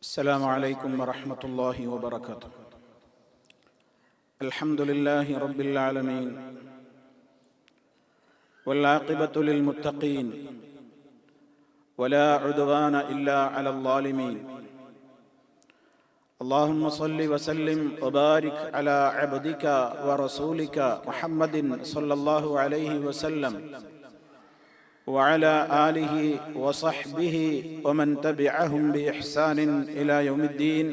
السلام عليكم ورحمة الله وبركاته. الحمد لله رب العالمين والعاقبة للمتقين ولا عدوان إلا على الظالمين. اللهم صل وسلم وبارك على عبدك ورسولك محمد صلى الله عليه وسلم وعلى آله وصحبه ومن تبعهم بإحسان إلى يوم الدين.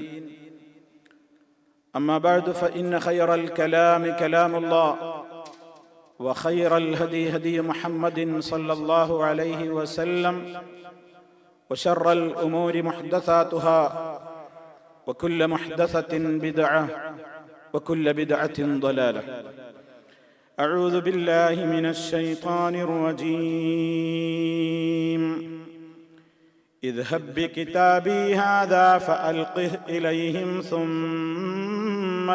أما بعد، فإن خير الكلام كلام الله، وخير الهدي هدي محمد صلى الله عليه وسلم، وشر الأمور محدثاتها، وكل محدثة بدعة، وكل بدعة ضلالة. أعوذ بالله من الشيطان الرجيم. اذهب بكتابي هذا فألقه إليهم ثم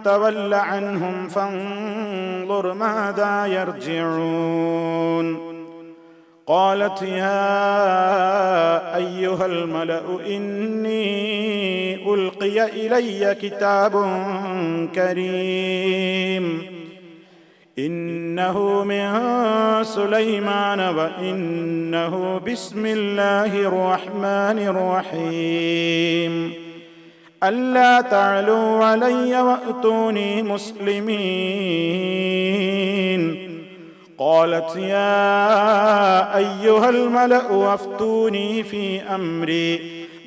تول عنهم فانظر ماذا يرجعون. قالت يا أيها الملأ إني ألقي إلي كتاب كريم إنه من سليمان وإنه بسم الله الرحمن الرحيم ألا تعلوا علي وأتوني مسلمين. قالت يا أيها الملأ أفتوني في أمري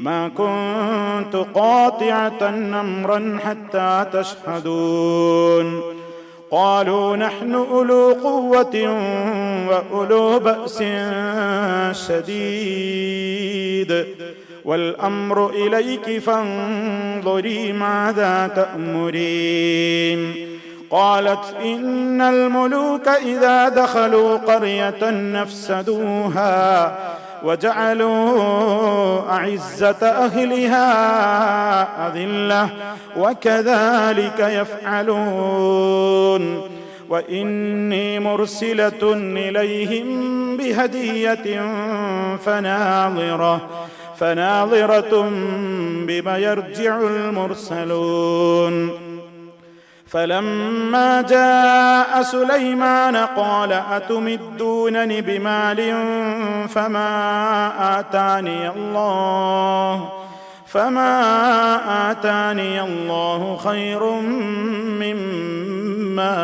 ما كنت قاطعة أمرا حتى تشهدون. قالوا نحن أولو قوة وأولو بأس شديد والأمر إليك فانظري ماذا تأمرين. قالت إن الملوك إذا دخلوا قرية أفسدوها وجعلوا أعزة أهلها أذلة وكذلك يفعلون. وإني مرسلة إليهم بهدية فناظرة بما يرجع المرسلون. فلما جاء سليمان قال أتمدونني بمال فما آتاني الله خير مما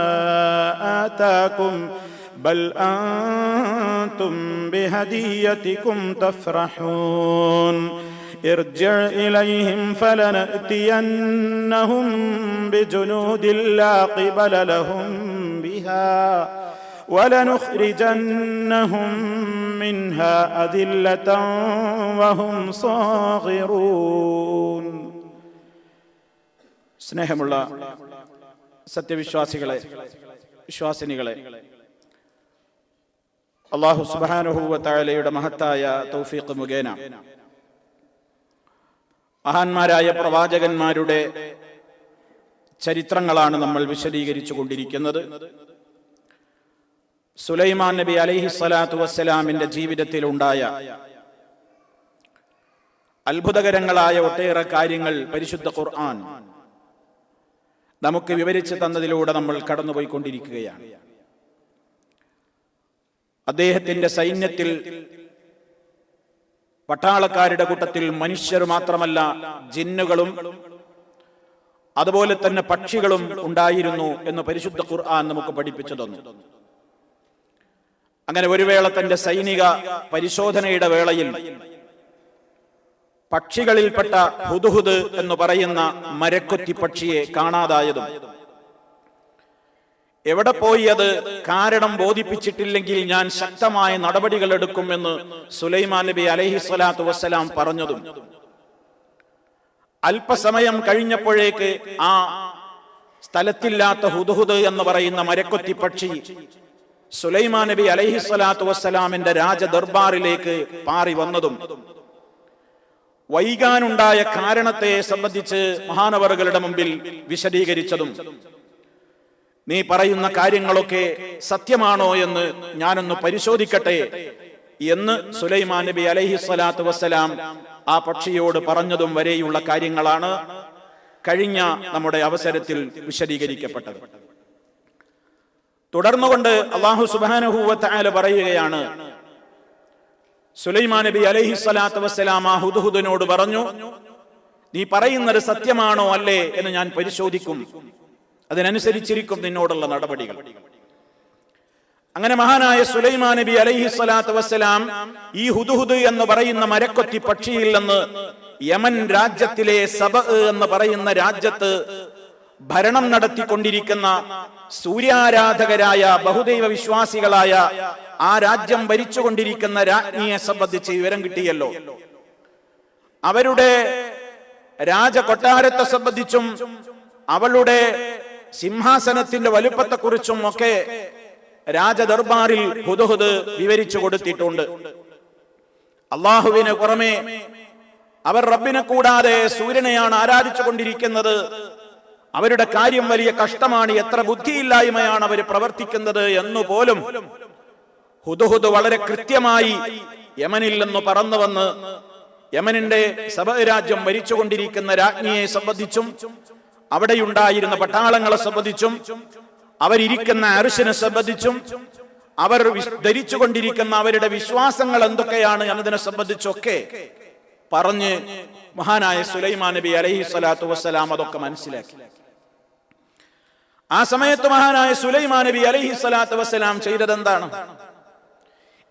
آتاكم بل أنتم بهديتكم تفرحون. ارجع إليهم فلنأتينهم بجنود لا قبل لهم بها ولنخرجنهم منها أذلة وهم صاغرون. സ്നേഹമുള്ള സത്യവിശ്വാസികളെ, വിശ്വാസിനികളെ, അല്ലാഹു സുബ്ഹാനഹു വ തആലയുടെ മഹത്തായ തൗഫീഖ് മുഖേന മഹാന്മാരായ പ്രവാചകന്മാരുടെ ചരിത്രങ്ങളാണ് നമ്മൾ വിശദീകരിച്ചു കൊണ്ടിരിക്കുന്നത്. സുലൈമാൻ നബി അലൈഹിസ്സലാത്തു വസ്സലാമിന്റെ ജീവിതത്തിലുണ്ടായ അത്ഭുതകരങ്ങളായ ഒട്ടേറെ കാര്യങ്ങൾ പരിശുദ്ധ ഖുർആൻ നമുക്ക് വിവരിച്ചു തന്നതിലൂടെ നമ്മൾ കടന്നുപോയിക്കൊണ്ടിരിക്കുകയാണ്. അദ്ദേഹത്തിന്റെ സൈന്യത്തിൽ പട്ടാളക്കാരുടെ കൂട്ടത്തിൽ മനുഷ്യർ മാത്രമല്ല, ജിന്നുകളും അതുപോലെ തന്നെ പക്ഷികളും ഉണ്ടായിരുന്നു എന്ന് പരിശുദ്ധ ഖുർആൻ നമുക്ക് പഠിപ്പിച്ചു തന്നു. അങ്ങനെ ഒരു വേള തന്റെ സൈനിക പരിശോധനയുടെ വേളയിൽ പക്ഷികളിൽപ്പെട്ട ഹുദ്ഹുദ് എന്ന് പറയുന്ന മരക്കൊത്തി പക്ഷിയെ കാണാതായതും എവിടെ പോയി അത് കാരണം ബോധിപ്പിച്ചിട്ടില്ലെങ്കിൽ ഞാൻ ശക്തമായ നടപടികൾ എടുക്കുമെന്ന് സുലൈമാൻ നബി അലൈഹിസ്സലാത്തു വസ്സലാം പറഞ്ഞതും അല്പസമയം കഴിഞ്ഞപ്പോഴേക്ക് ആ സ്ഥലത്തില്ലാത്ത ഹുദ്ഹുദ് എന്ന് പറയുന്ന മരക്കൊത്തി പക്ഷി സുലൈമാൻ നബി അലൈഹിസ്സലാത്തു വസ്സലാമിന്റെ രാജദർബാറിലേക്ക് പാറി വന്നതും വൈകാനുണ്ടായ കാരണത്തെ സംബന്ധിച്ച് മഹാനവറുകളുടെ മുമ്പിൽ വിശദീകരിച്ചതും നീ പറയുന്ന കാര്യങ്ങളൊക്കെ സത്യമാണോ എന്ന് ഞാനൊന്ന് പരിശോധിക്കട്ടെ എന്ന് സുലൈമാൻ നബി അലൈഹി സ്വലാത്തു വസ്സലാം ആ പക്ഷിയോട് പറഞ്ഞതും വരെയുള്ള കാര്യങ്ങളാണ് കഴിഞ്ഞ നമ്മുടെ അവസരത്തിൽ വിശദീകരിക്കപ്പെട്ടത്. തുടർന്നുകൊണ്ട് അല്ലാഹു സുബ്ഹാനഹു വ തആല പറയുകയാണ്, സുലൈമാൻ നബി അലൈഹി സ്വലാത്തു വസ്സലാം ആ ഹുദ്ഹുദിനോട് പറഞ്ഞു, നീ പറയുന്നത് സത്യമാണോ അല്ലേ എന്ന് ഞാൻ പരിശോധിക്കും, അതിനനുസരിച്ചിരിക്കും നിന്നോടുള്ള നടപടികൾ. അങ്ങനെ മഹാനായ സുലൈമാൻ നബി അലൈഹി സ്വലാത്തു വസ്സലാം ഈ ഹുദ്ഹുദ് എന്ന് പറയുന്ന മരക്കൊത്തി പക്ഷിയിൽ നിന്ന് യമൻ രാജ്യത്തിലെ സബ എന്ന് പറയുന്ന രാജ്യത്ത് ഭരണം നടത്തിക്കൊണ്ടിരിക്കുന്ന സൂര്യാരാധകരായ ബഹുദൈവ വിശ്വാസികളായ ആ രാജ്യം ഭരിച്ചുകൊണ്ടിരിക്കുന്ന രാജ്ഞിയെ സംബന്ധിച്ച് വിവരം കിട്ടിയല്ലോ. അവരുടെ രാജകൊട്ടാരത്തെ സംബന്ധിച്ചും അവളുടെ സിംഹാസനത്തിന്റെ വലുപ്പത്തെക്കുറിച്ചും ഒക്കെ രാജദർബാറിൽ ഹുദ്ഹുദ് വിവരിച്ചു കൊടുത്തിട്ടുണ്ട്. അള്ളാഹുവിന് പുറമെ അവർ റബ്ബിനെ കൂടാതെ സൂര്യനെയാണ് ആരാധിച്ചു കൊണ്ടിരിക്കുന്നത്. അവരുടെ കാര്യം വലിയ കഷ്ടമാണ്, എത്ര ബുദ്ധിയില്ലായ്മയാണ് അവർ പ്രവർത്തിക്കുന്നത് എന്നുപോലും ഹുദ്ഹുദ് വളരെ കൃത്യമായി യമനിൽ നിന്ന് പറന്നു വന്ന് യമനിന്റെ സബ രാജ്യം ഭരിച്ചുകൊണ്ടിരിക്കുന്ന രാജ്ഞിയെ സംബന്ധിച്ചും അവിടെയുണ്ടായിരുന്ന പട്ടാളങ്ങളെ സംബന്ധിച്ചും അവരിയ്ക്കുന്ന അർശിനെ സംബന്ധിച്ചും അവർ ധരിച്ചുകൊണ്ടിരിക്കുന്ന അവരുടെ വിശ്വാസങ്ങൾ എന്തൊക്കെയാണ് എന്നതിനെ സംബന്ധിച്ചൊക്കെ പറഞ്ഞ് മഹാനായ സുലൈമാൻ നബി അലൈഹി സ്വലാത്തു വസ്സലാം അതൊക്കെ മനസ്സിലാക്കി. ആ സമയത്ത് മഹാനായ സുലൈമാൻ നബി അലൈഹി സ്വലാത്തു വസ്സലാം ചെയ്തതെന്താണ്?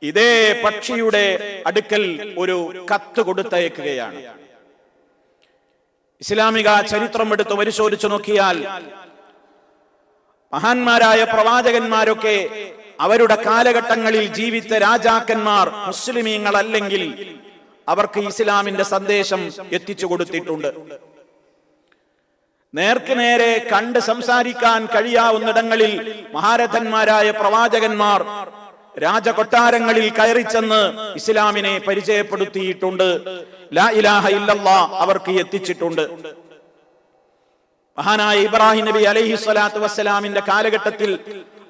ഇതേ പക്ഷിയുടെ അടുക്കൽ ഒരു കത്ത് കൊടുത്തയക്കുകയാണ്. ഇസ്ലാമിക ചരിത്രം എടുത്ത് പരിശോധിച്ചു നോക്കിയാൽ മഹാന്മാരായ പ്രവാചകന്മാരൊക്കെ അവരുടെ കാലഘട്ടങ്ങളിൽ ജീവിച്ച രാജാക്കന്മാർ മുസ്ലിമീങ്ങളല്ലെങ്കിൽ അവർക്ക് ഇസ്ലാമിന്റെ സന്ദേശം എത്തിച്ചു കൊടുത്തിട്ടുണ്ട്. നേർക്ക് നേരെ കണ്ട് സംസാരിക്കാൻ കഴിയാവുന്നിടങ്ങളിൽ മഹാരഥന്മാരായ പ്രവാചകന്മാർ രാജകൊട്ടാരങ്ങളിൽ കയറിച്ചെന്ന് ഇസ്ലാമിനെ പരിചയപ്പെടുത്തിയിട്ടുണ്ട്. ലാ ഇലാഹ ഇല്ലല്ലാഹ് അവർക്ക് എത്തിച്ചിട്ടുണ്ട്. മഹാനായ ഇബ്രാഹിം നബി അലൈഹി സ്വലാത്തു വസ്സലാമിന്റെ കാലഘട്ടത്തിൽ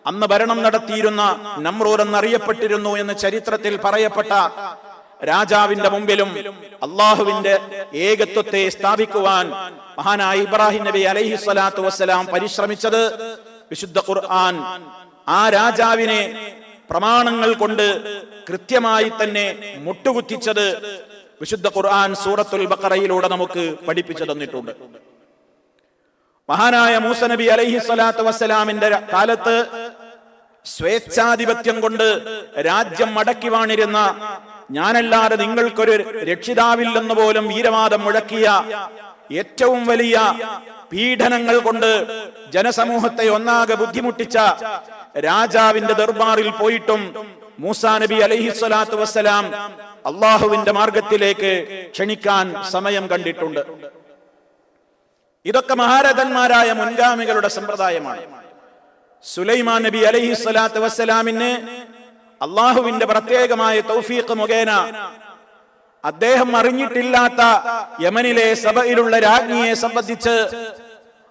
അന്ന് ഭരണം നടത്തിയിരുന്ന നമ്രൂദ് എന്നറിയപ്പെട്ടിരുന്നു എന്ന് ചരിത്രത്തിൽ പറയപ്പെട്ട രാജാവിന്റെ മുമ്പിലും അള്ളാഹുവിന്റെ ഏകത്വത്തെ സ്ഥാപിക്കുവാൻ മഹാനായ ഇബ്രാഹിം നബി അലൈഹി സ്വലാത്തു വസ്സലാം പരിശ്രമിച്ചത് വിശുദ്ധ ഖുർആൻ ആ രാജാവിനെ പ്രമാണങ്ങൾ കൊണ്ട് കൃത്യമായി തന്നെ മുട്ടുകുത്തിച്ചത് വിശുദ്ധ ഖുർആൻ സൂറത്തുൽ ബഖറയിലൂടെ നമുക്ക് പഠിപ്പിച്ചു തന്നിട്ടുണ്ട്. മഹാനായ മൂസ നബി അലൈഹി സ്വലാത്തു വസ്സലാമിന്റെ കാലത്ത് സ്വേച്ഛാധിപത്യം കൊണ്ട് രാജ്യം മടക്കി വാണിരുന്ന, ഞാനല്ലാതെ നിങ്ങൾക്കൊരു രക്ഷിതാവില്ലെന്ന് പോലും വീരവാദം മുഴക്കിയ, ഏറ്റവും വലിയ പീഡനങ്ങൾ കൊണ്ട് ജനസമൂഹത്തെ ഒന്നാകെ ബുദ്ധിമുട്ടിച്ച രാജാവിന്റെ ദർബാറിൽ പോയിട്ടും മൂസാ നബി അലൈഹി സ്വലാത്തു വസ്സലാം അള്ളാഹുവിന്റെ മാർഗത്തിലേക്ക് ക്ഷണിക്കാൻ സമയം കണ്ടിട്ടുണ്ട്. ഇതൊക്കെ മഹാരഥന്മാരായ മുൻഗാമികളുടെ സമ്പ്രദായമാണ്. സുലൈമാൻ നബി അലൈഹി സ്വലാത്തു വസ്സലാമിന് അള്ളാഹുവിന്റെ പ്രത്യേകമായ തൗഫീഖ് മുഖേന അദ്ദേഹം അറിഞ്ഞിട്ടില്ലാത്ത യമനിലെ സബയിലുള്ള രാജ്ഞിയെ സംബന്ധിച്ച്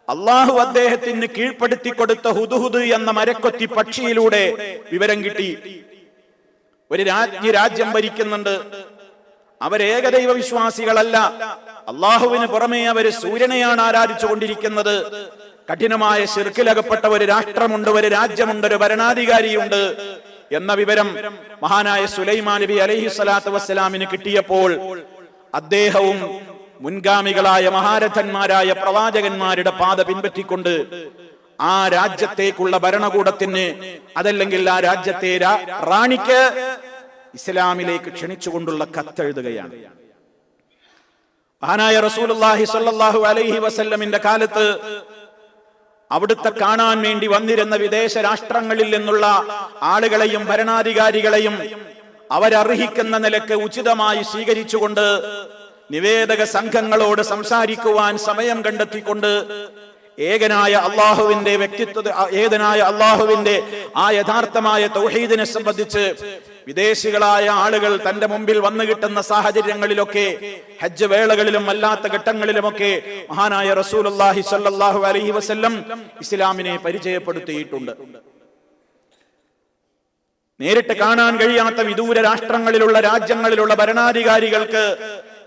അള്ളാഹു അദ്ദേഹത്തിന് കീഴ്പ്പെടുത്തി കൊടുത്ത ഹുദ്ഹുദ് എന്ന മരക്കൊത്തി പക്ഷിയിലൂടെ വിവരം കിട്ടി. ഒരു രാജ്ഞി രാജ്യം ഭരിക്കുന്നുണ്ട്, അവരേകദൈവ വിശ്വാസികളല്ല, അള്ളാഹുവിന് പുറമെ അവര് സൂര്യനെയാണ് ആരാധിച്ചു കൊണ്ടിരിക്കുന്നത്. കഠിനമായ ശിർക്കിലകപ്പെട്ട ഒരു രാഷ്ട്രമുണ്ട്, ഒരു രാജ്യമുണ്ട്, ഒരു ഭരണാധികാരിയുണ്ട് എന്ന വിവരം മഹാനായ സുലൈമാൻ നബി അലൈഹി സ്വലാത്തു വസ്സലാമിന് കിട്ടിയപ്പോൾ അദ്ദേഹവും മുൻഗാമികളായ മഹാരഥന്മാരായ പ്രവാചകന്മാരുടെ പാത പിൻപറ്റിക്കൊണ്ട് ആ രാജ്യത്തേക്കുള്ള ഭരണകൂടത്തിന്, അതല്ലെങ്കിൽ ആ രാജ്യത്തെ റാണിക്ക് ഇസ്ലാമിലേക്ക് ക്ഷണിച്ചുകൊണ്ടുള്ള കത്തെഴുതുകയാണ്. മഹാനായ റസൂലുള്ളാഹി സ്വല്ലല്ലാഹു അലൈഹി വസല്ലമിന്റെ കാലത്ത് അവിടുത്തെ കാണാൻ വേണ്ടി വന്നിരുന്ന വിദേശ രാഷ്ട്രങ്ങളിൽ നിന്നുള്ള ആളുകളെയും ഭരണാധികാരികളെയും അവരർഹിക്കുന്ന നിലക്ക് ഉചിതമായി സ്വീകരിച്ചുകൊണ്ട് നിവേദക സംഘങ്ങളോട് സംസാരിക്കുവാൻ സമയം കണ്ടെത്തിക്കൊണ്ട് ഏകനായ അള്ളാഹുവിന്റെ ഏകനായ അള്ളാഹുവിന്റെ ആ യഥാർത്ഥമായ തൗഹീദിനെ സംബന്ധിച്ച് വിദേശികളായ ആളുകൾ തന്റെ മുമ്പിൽ വന്നു കിട്ടുന്ന സാഹചര്യങ്ങളിലൊക്കെ, ഹജ്ജ് വേളകളിലും അല്ലാത്ത ഘട്ടങ്ങളിലുമൊക്കെ മഹാനായ റസൂലുള്ളാഹി സ്വല്ലല്ലാഹു അലൈഹി വസല്ലം ഇസ്ലാമിനെ പരിചയപ്പെടുത്തിയിട്ടുണ്ട്. നേരിട്ട് കാണാൻ കഴിയാത്ത വിദൂര രാഷ്ട്രങ്ങളിലുള്ള രാജ്യങ്ങളിലുള്ള ഭരണാധികാരികൾക്ക്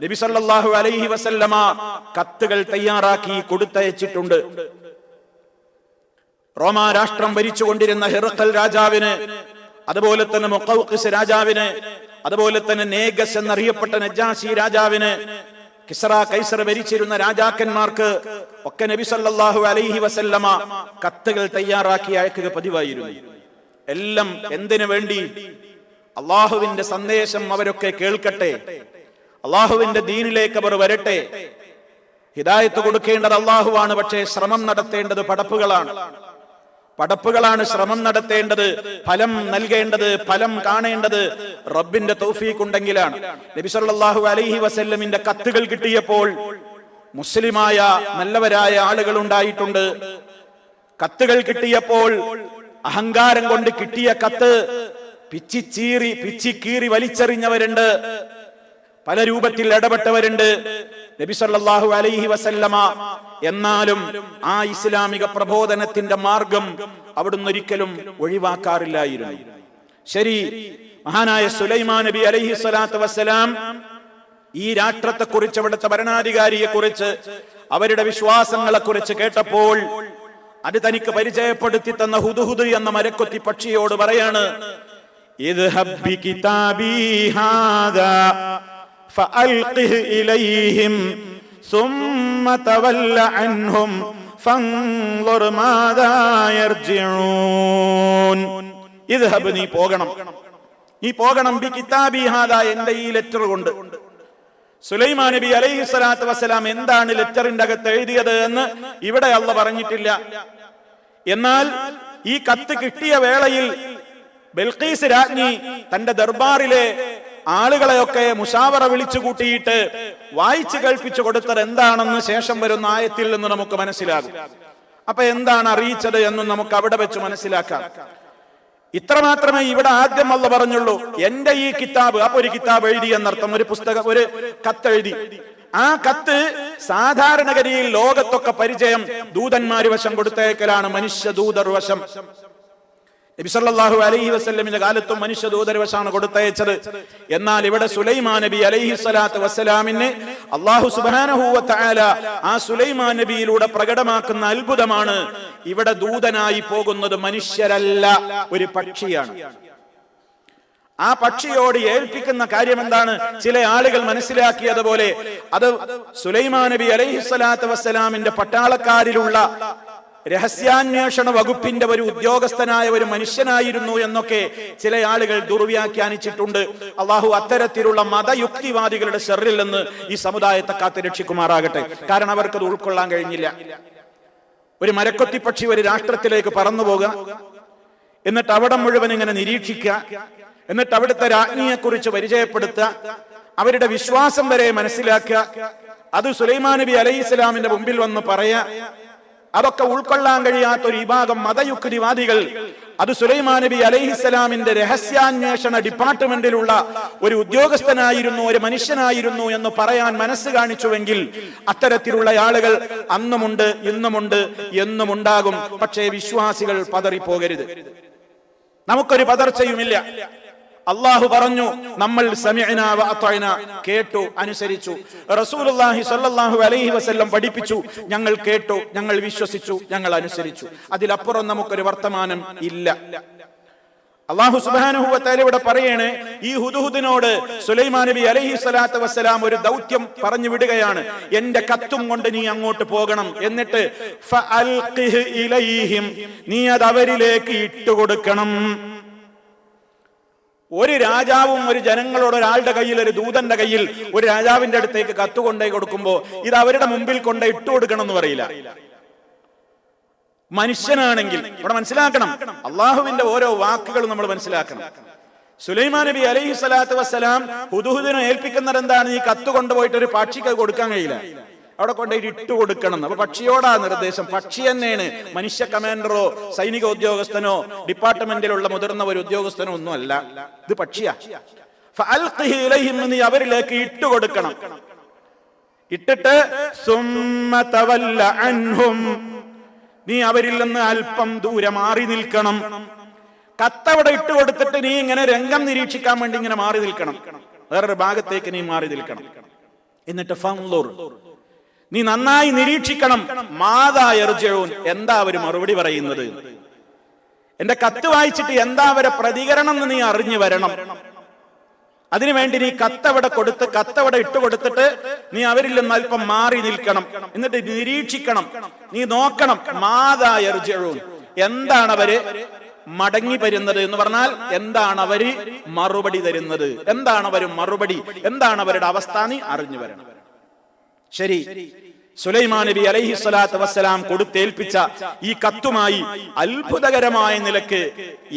നബി സല്ലല്ലാഹു അലൈഹി വസല്ലമ കത്തുകൾ തയ്യാറാക്കി കൊടുത്തയച്ചിട്ടുണ്ട്. റോമാ രാഷ്ട്രം ഭരിച്ചുകൊണ്ടിരുന്ന ഹിറഖൽ രാജാവിന്, അതുപോലെ തന്നെ മുഖൗഖിസ് രാജാവിന്, അതുപോലെ തന്നെ നേഗസ് എന്നറിയപ്പെട്ട നജാശി രാജാവിന്, കിസ്റ കൈസർ ഭരിച്ചിരുന്ന രാജാക്കന്മാർക്ക് ഒക്കെ നബി സല്ലല്ലാഹു അലൈഹി വസല്ലമ കത്തുകൾ തയ്യാറാക്കി അയക്കുക പതിവായിരുന്നു. എല്ലാം എന്തിനു വേണ്ടി? അള്ളാഹുവിന്റെ സന്ദേശം അവരൊക്കെ കേൾക്കട്ടെ, അള്ളാഹുവിന്റെ ദീനിലേക്ക് അവർ വരട്ടെ. ഹിദായത്ത് കൊടുക്കേണ്ടത് അള്ളാഹുവാണ്, പക്ഷേ ശ്രമം നടത്തേണ്ടത് പടപ്പുകളാണ് ശ്രമം നടത്തേണ്ടത്. ഫലം നൽകേണ്ടത്, ഫലം കാണേണ്ടത് റബ്ബിന്റെ തൗഫീഖ് ഉണ്ടെങ്കിലാണ്. നബി സല്ലല്ലാഹു അലൈഹി വസല്ലമിന്റെ കത്തുകൾ കിട്ടിയപ്പോൾ മുസ്ലിമായ നല്ലവരായ ആളുകൾ ഉണ്ടായിട്ടുണ്ട്. കത്തുകൾ കിട്ടിയപ്പോൾ അഹങ്കാരം കൊണ്ട് കിട്ടിയ കത്ത് പിച്ചിക്കീറി വലിച്ചെറിഞ്ഞവരുണ്ട്, പല രൂപത്തിൽ ഇടപെട്ടവരുണ്ട്. നബി സല്ലല്ലാഹു അലൈഹി വസല്ലമ എന്നാലും ആ ഇസ്ലാമിക പ്രബോധനത്തിന്റെ മാർഗം അവിടുന്ന് ഒരിക്കലും ഒഴിവാക്കാറില്ലായിരുന്നു. ശരി, മഹാനായ സുലൈമാൻ നബി അലൈഹി സ്വലാത്തു വസ്സലാം ഈ രാഷ്ട്രത്തെ കുറിച്ച്, അവിടുത്തെ ഭരണാധികാരിയെ കുറിച്ച്, അവരുടെ വിശ്വാസങ്ങളെ കുറിച്ച് കേട്ടപ്പോൾ അത് തനിക്ക് പരിചയപ്പെടുത്തി തന്ന ഹുദ്ഹുദ് എന്ന മരക്കൊത്തി പക്ഷിയോട് പറയാണ്, ഇദ്ഹബ് ബി കിതാബി ഹാദാ ഫഅൽഖിഹ് ഇലൈഹിം സുമ്മ തവല്ല അൻഹും ഫൻദുർ മാദാ യർജിഊൻ. ഇദ്ഹബ്, നീ പോകണം ബി കിതാബി ഹാദാ, എന്റെ ഈ ലെറ്റർ കൊണ്ട്. സുലൈമാൻ നബി അലൈഹി സ്വലാത്തു വസ്സലാം എന്താണ് ലെറ്ററിന്റെ അകത്ത് എഴുതിയത് എന്ന് ഇവിടെ അല്ലാഹ് പറഞ്ഞിട്ടില്ല. എന്നാൽ ഈ കത്ത് കിട്ടിയ വേളയിൽ ബിൽഖീസ് രാജ്ഞി തന്റെ ദർബാറിലെ ആളുകളെയൊക്കെ മുശാവറ വിളിച്ചു കൂട്ടിയിട്ട് വായിച്ചു കേൾപ്പിച്ചു കൊടുത്തത് എന്താണെന്ന് ശേഷം വരുന്ന ആയത്തിൽ നിന്ന് നമുക്ക് മനസ്സിലാകും. അപ്പൊ എന്താണ് അറിയിച്ചത് എന്നും നമുക്ക് അവിടെ വെച്ച് മനസ്സിലാക്കാം. ഇത്ര മാത്രമേ ഇവിടെ ആദ്യം അല്ലാഹ് പറഞ്ഞുള്ളൂ, എന്റെ ഈ കിതാബ്. അപ്പൊ ഒരു കിതാബ് എഴുതി എന്നർത്ഥം, ഒരു പുസ്തകം, ഒരു കത്തെഴുതി. ആ കത്ത് സാധാരണഗതിയിൽ ലോകത്തൊക്കെ പരിചയം ദൂതന്മാര് വശം കൊടുത്തേക്കലാണ്, മനുഷ്യ ദൂതർ വശം. നബി സല്ലല്ലാഹു അലൈഹി വസല്ലമിന്റെ കാലത്തും മനുഷ്യ ദൂതർ വശമാണ് കൊടുത്തയച്ചത്. എന്നാൽ ഇവിടെ സുലൈമാൻ നബി അലൈഹി സ്വലാത്തു വസ്സലാമിന് അല്ലാഹു സുബ്ഹാനഹു വ തആല ആ സുലൈമാൻ നബിയിലൂടെ പ്രകടമാക്കുന്ന അത്ഭുതമാണ്, ഇവിടെ ദൂതനായി പോകുന്നത് മനുഷ്യരല്ല, ഒരു പക്ഷിയാണ്. ആ പക്ഷിയോട് ഏൽപ്പിക്കുന്ന കാര്യം എന്താണ്? ചില ആളുകൾ മനസ്സിലാക്കിയതുപോലെ അത് സുലൈമാൻ നബി അലൈഹി സ്വലാത്തു വസ്സലാമിന്റെ പട്ടാളക്കാരിലുള്ള രഹസ്യാന്വേഷണ വകുപ്പിന്റെ ഒരു ഉദ്യോഗസ്ഥനായ ഒരു മനുഷ്യനായിരുന്നു എന്നൊക്കെ ചില ആളുകൾ ദുർവ്യാഖ്യാനിച്ചിട്ടുണ്ട്. അള്ളാഹു അത്തരത്തിലുള്ള മതയുക്തിവാദികളുടെ ശർറിൽ നിന്ന് ഈ സമുദായത്തെ കാത്ത് രക്ഷിക്കുമാറാകട്ടെ. കാരണം അവർക്കത് ഉൾക്കൊള്ളാൻ കഴിഞ്ഞില്ല. ഒരു മരക്കൊത്തി പക്ഷി ഒരു രാഷ്ട്രത്തിലേക്ക് പറന്നു പോകുക, എന്നിട്ട് അവിടെ മുഴുവൻ ഇങ്ങനെ നിരീക്ഷിക്കുക, എന്നിട്ട് അവിടുത്തെ രാജ്ഞിയെ കുറിച്ച് പരിചയപ്പെടുത്തുക, അവരുടെ വിശ്വാസം വരെ മനസ്സിലാക്കുക, അത് സുലൈമാൻ നബി അലൈഹി സ്വലാമിന്റെ മുമ്പിൽ വന്ന് പറയാ. അതൊക്കെ ഉൾക്കൊള്ളാൻ കഴിയാത്ത ഒരു വിഭാഗം മതയുക്തിവാദികൾ അത് സുലൈമാൻ നബി അലൈഹിസ്സലാമിന്റെ രഹസ്യാന്വേഷണ ഡിപ്പാർട്ട്മെന്റിലുള്ള ഒരു ഉദ്യോഗസ്ഥനായിരുന്നു, ഒരു മനുഷ്യനായിരുന്നു എന്ന് പറയാൻ മനസ്സ് കാണിച്ചുവെങ്കിൽ അത്തരത്തിലുള്ള ആളുകൾ അന്നുമുണ്ട്, ഇന്നുമുണ്ട്, എന്നും ഉണ്ടാകും. പക്ഷേ വിശ്വാസികൾ പതറിപ്പോകരുത്. നമുക്കൊരു പതർച്ചയുമില്ല. അള്ളാഹു പറഞ്ഞു, നമ്മൾ സമിഅ്നാ വ അത്വഅ്നാ, കേട്ടു, അനുസരിച്ചു. റസൂലുള്ളാഹി സ്വല്ലല്ലാഹു അലൈഹി വസല്ലം പഠിപ്പിച്ചു, ഞങ്ങൾ കേട്ടു, ഞങ്ങൾ വിശ്വസിച്ചു, ഞങ്ങൾ അനുസരിച്ചു. അതിലപ്പുറം നമുക്കൊരു വർത്തമാനം ഇല്ല. അല്ലാഹു സുബ്ഹാനഹു വ തആല ഇവിടെ പറയാണ്, ഈ ഹുദ്ഹുദിനോട് സുലൈമാൻ നബി അലൈഹി സ്വലാത്തു വസ്സലാം ഒരു ദൗത്യം പറഞ്ഞു വിടുകയാണ്. എന്റെ കത്തും കൊണ്ട് നീ അങ്ങോട്ട് പോകണം, എന്നിട്ട് ഫഅൽഖിഹ് ഇലൈഹിം, നീ അത് അവരിലേക്ക് ഇട്ടുകൊടുക്കണം. ഒരു രാജാവും ഒരു ജനങ്ങളോട് ഒരാളുടെ കയ്യിൽ, ഒരു ദൂതന്റെ കയ്യിൽ, ഒരു രാജാവിന്റെ അടുത്തേക്ക് കത്ത് കൊണ്ടേ കൊടുക്കുമ്പോ ഇത് അവരുടെ മുമ്പിൽ കൊണ്ടേ ഇട്ടു കൊടുക്കണം എന്ന് പറയില്ല. മനുഷ്യനാണെങ്കിൽ ഇവിടെ മനസ്സിലാക്കണം, അള്ളാഹുവിന്റെ ഓരോ വാക്കുകളും നമ്മൾ മനസ്സിലാക്കണം. സുലൈമാൻ നബി അലൈഹി സ്വലാത്തു വസ്സലാം ഹുദ്ഹുദിനെ ഏൽപ്പിക്കുന്നത് എന്താണ്? ഈ കത്ത് കൊണ്ടുപോയിട്ട് ഒരു പക്ഷിക്ക് കൊടുക്കാൻ കഴിയില്ല, അവിടെ കൊണ്ടുപോയിട്ട് ഇട്ടു കൊടുക്കണം. അപ്പൊ പക്ഷിയോടാ നിർദ്ദേശം. പക്ഷി തന്നെയാണ്, മനുഷ്യ കമാൻഡറോ സൈനിക ഉദ്യോഗസ്ഥനോ ഡിപ്പാർട്ട്മെന്റിലുള്ള മുതിർന്ന ഒരു ഉദ്യോഗസ്ഥനോ ഒന്നും അല്ല, ഇത് പക്ഷിയാ. ഫഅൽഖിഹി ഇലൈഹിം, നീ അവരിലേക്ക് ഇട്ടു കൊടുക്കണം. ഇട്ടിട്ട് സുമ്മ തവല്ല അൻഹും, നീ അവരിൽ നിന്ന് അല്പം ദൂരെ മാറി നിൽക്കണം. കത്തവിടെ ഇട്ട് കൊടുത്തിട്ട് നീ ഇങ്ങനെ രംഗം നിരീക്ഷിക്കാൻ വേണ്ടി ഇങ്ങനെ മാറി നിൽക്കണം, വേറൊരു ഭാഗത്തേക്ക് നീ മാറി നിൽക്കണം. എന്നിട്ട് ഫൻളുർ, നീ നന്നായി നിരീക്ഷിക്കണം. മാദാ യർജിഊൻ, എന്താ അവര് മറുപടി പറയുന്നത്, എന്റെ കത്ത് വായിച്ചിട്ട് എന്താ അവരെ പ്രതികരണം എന്ന് നീ അറിഞ്ഞു വരണം. അതിനുവേണ്ടി നീ കത്തവിടെ ഇട്ട് കൊടുത്തിട്ട് നീ അവരിൽ നിന്ന് അല്പം മാറി നിൽക്കണം. എന്നിട്ട് നിരീക്ഷിക്കണം, നീ നോക്കണം. മാദാ യർജിഊൻ, എന്താണ് അവര് മടങ്ങി വരുന്നത് എന്ന് പറഞ്ഞാൽ എന്താണ് അവര് മറുപടി തരുന്നത്, എന്താണ് അവര് മറുപടി, എന്താണ് അവരുടെ അവസ്ഥ, നീ അറിഞ്ഞു വരണം. ശരി, സുലൈമാൻ നബി അലൈഹി സ്വലാത്തു വസ്സലാം കൊടുത്തേൽപ്പിച്ച ഈ കത്തുമായി അത്ഭുതകരമായ നിലക്ക്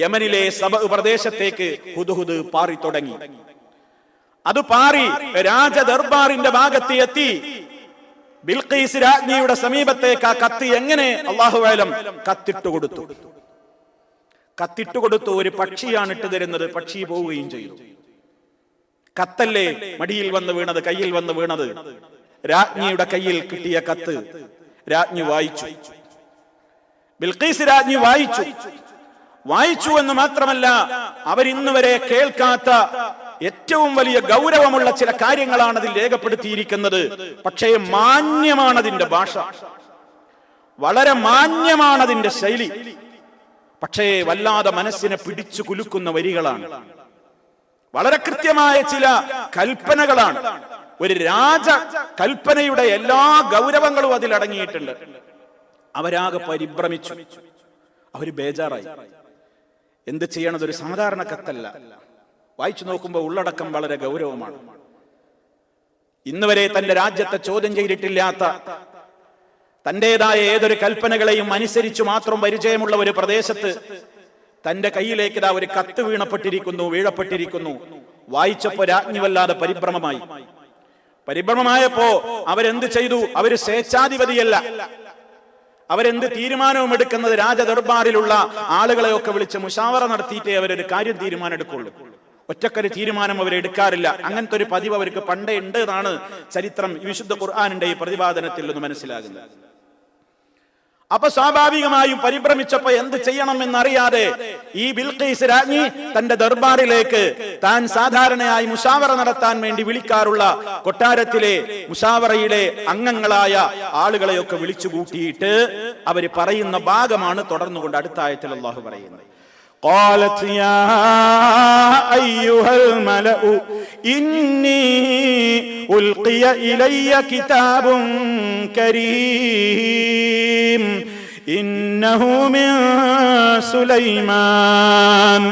യമനിലെ സബഅ പ്രദേശത്തേക്ക് ഹുദ്ഹുദ് പാറി തുടങ്ങി. അത് പാറി രാജദർബാറിന്റെ ഭാഗത്ത് എത്തി. ബിൽഖീസ് രാജ്ഞിയുടെ സമീപത്തേക്ക് ആ കത്ത് എങ്ങനെ അല്ലാഹു അലം കത്തിട്ടു കൊടുത്തു. ഒരു പക്ഷിയാണ് ഇട്ട് തരുന്നത്, പക്ഷി പോവുകയും ചെയ്തു. കത്തല്ലേ മടിയിൽ വന്ന് വീണത്, കയ്യിൽ വന്ന് വീണത്. രാജ്ഞിയുടെ കയ്യിൽ കിട്ടിയ കത്ത് രാജ്ഞി വായിച്ചു. ബിൽഖീസ് രാജ്ഞി വായിച്ചു എന്ന് മാത്രമല്ല, അവരിന്നുവരെ കേൾക്കാത്ത ഏറ്റവും വലിയ ഗൗരവമുള്ള ചില കാര്യങ്ങളാണ് അതിൽ രേഖപ്പെടുത്തിയിരിക്കുന്നത്. പക്ഷേ മാന്യമാണതിന്റെ ഭാഷ, വളരെ മാന്യമാണതിന്റെ ശൈലി. പക്ഷേ വല്ലാതെ മനസ്സിനെ പിടിച്ചു കുലുക്കുന്ന വരികളാണ്, വളരെ കൃത്യമായ ചില കൽപ്പനകളാണ്. ഒരു രാജ കൽപ്പനയുടെ എല്ലാ ഗൗരവങ്ങളും അതിൽ അടങ്ങിയിട്ടുണ്ട്. അവരാകെ പരിഭ്രമിച്ചു, അവര് ബേജാറായി. എന്ത് ചെയ്യണത്? ഒരു സാധാരണ കത്തല്ല. വായിച്ചു നോക്കുമ്പോൾ ഉള്ളടക്കം വളരെ ഗൗരവമാണ്. ഇന്നുവരെ തന്റെ രാജ്യത്തെ ചോദ്യം ചെയ്തിട്ടില്ലാത്ത, തന്റേതായ ഏതൊരു കൽപ്പനകളെയും അനുസരിച്ചു മാത്രം പരിചയമുള്ള ഒരു പ്രദേശത്ത് തന്റെ കയ്യിലേക്ക് ഇതാ ഒരു കത്ത് വീഴപ്പെട്ടിരിക്കുന്നു. വായിച്ചപ്പോ രാജ്ഞി വല്ലാതെ പരിഭ്രമമായപ്പോ അവരെന്ത് ചെയ്തു? അവര് സ്വേച്ഛാധിപതിയല്ല. അവരെന്ത് തീരുമാനവും എടുക്കുന്നത് രാജദർബാറിലുള്ള ആളുകളെയൊക്കെ വിളിച്ച് മുഷാവറ നടത്തിയിട്ടേ അവരൊരു കാര്യം തീരുമാനം എടുക്കുള്ളൂ. ഒറ്റക്കൊരു തീരുമാനം അവരെടുക്കാറില്ല. അങ്ങനത്തെ ഒരു പതിവ് അവർക്ക് പണ്ടേ ഉണ്ട് എന്നാണ് ചരിത്രം, വിശുദ്ധ ഖുർആനിന്റെ ഈ പ്രതിപാദനത്തിൽ നിന്ന് മനസ്സിലാകുന്നത്. അപ്പൊ സ്വാഭാവികമായും പരിഭ്രമിച്ചപ്പോ എന്ത് ചെയ്യണം എന്നറിയാതെ ഈ ബിൽഖീസ് രാജ്ഞി തന്റെ ദർബാറിലേക്ക് താൻ സാധാരണയായി മുഷാവറ നടത്താൻ വേണ്ടി വിളിക്കാറുള്ള കൊട്ടാരത്തിലെ മുഷാവറയിലെ അംഗങ്ങളായ ആളുകളെയൊക്കെ വിളിച്ചു കൂട്ടിയിട്ട് അവര് പറയുന്ന ഭാഗമാണ് തുടർന്നുകൊണ്ട് അടുത്ത ആയത്തിൽ അല്ലാഹു പറയുന്നത്. قالت يا أيها الملأ إني ألقي إلي كتاب كريم إنه من سليمان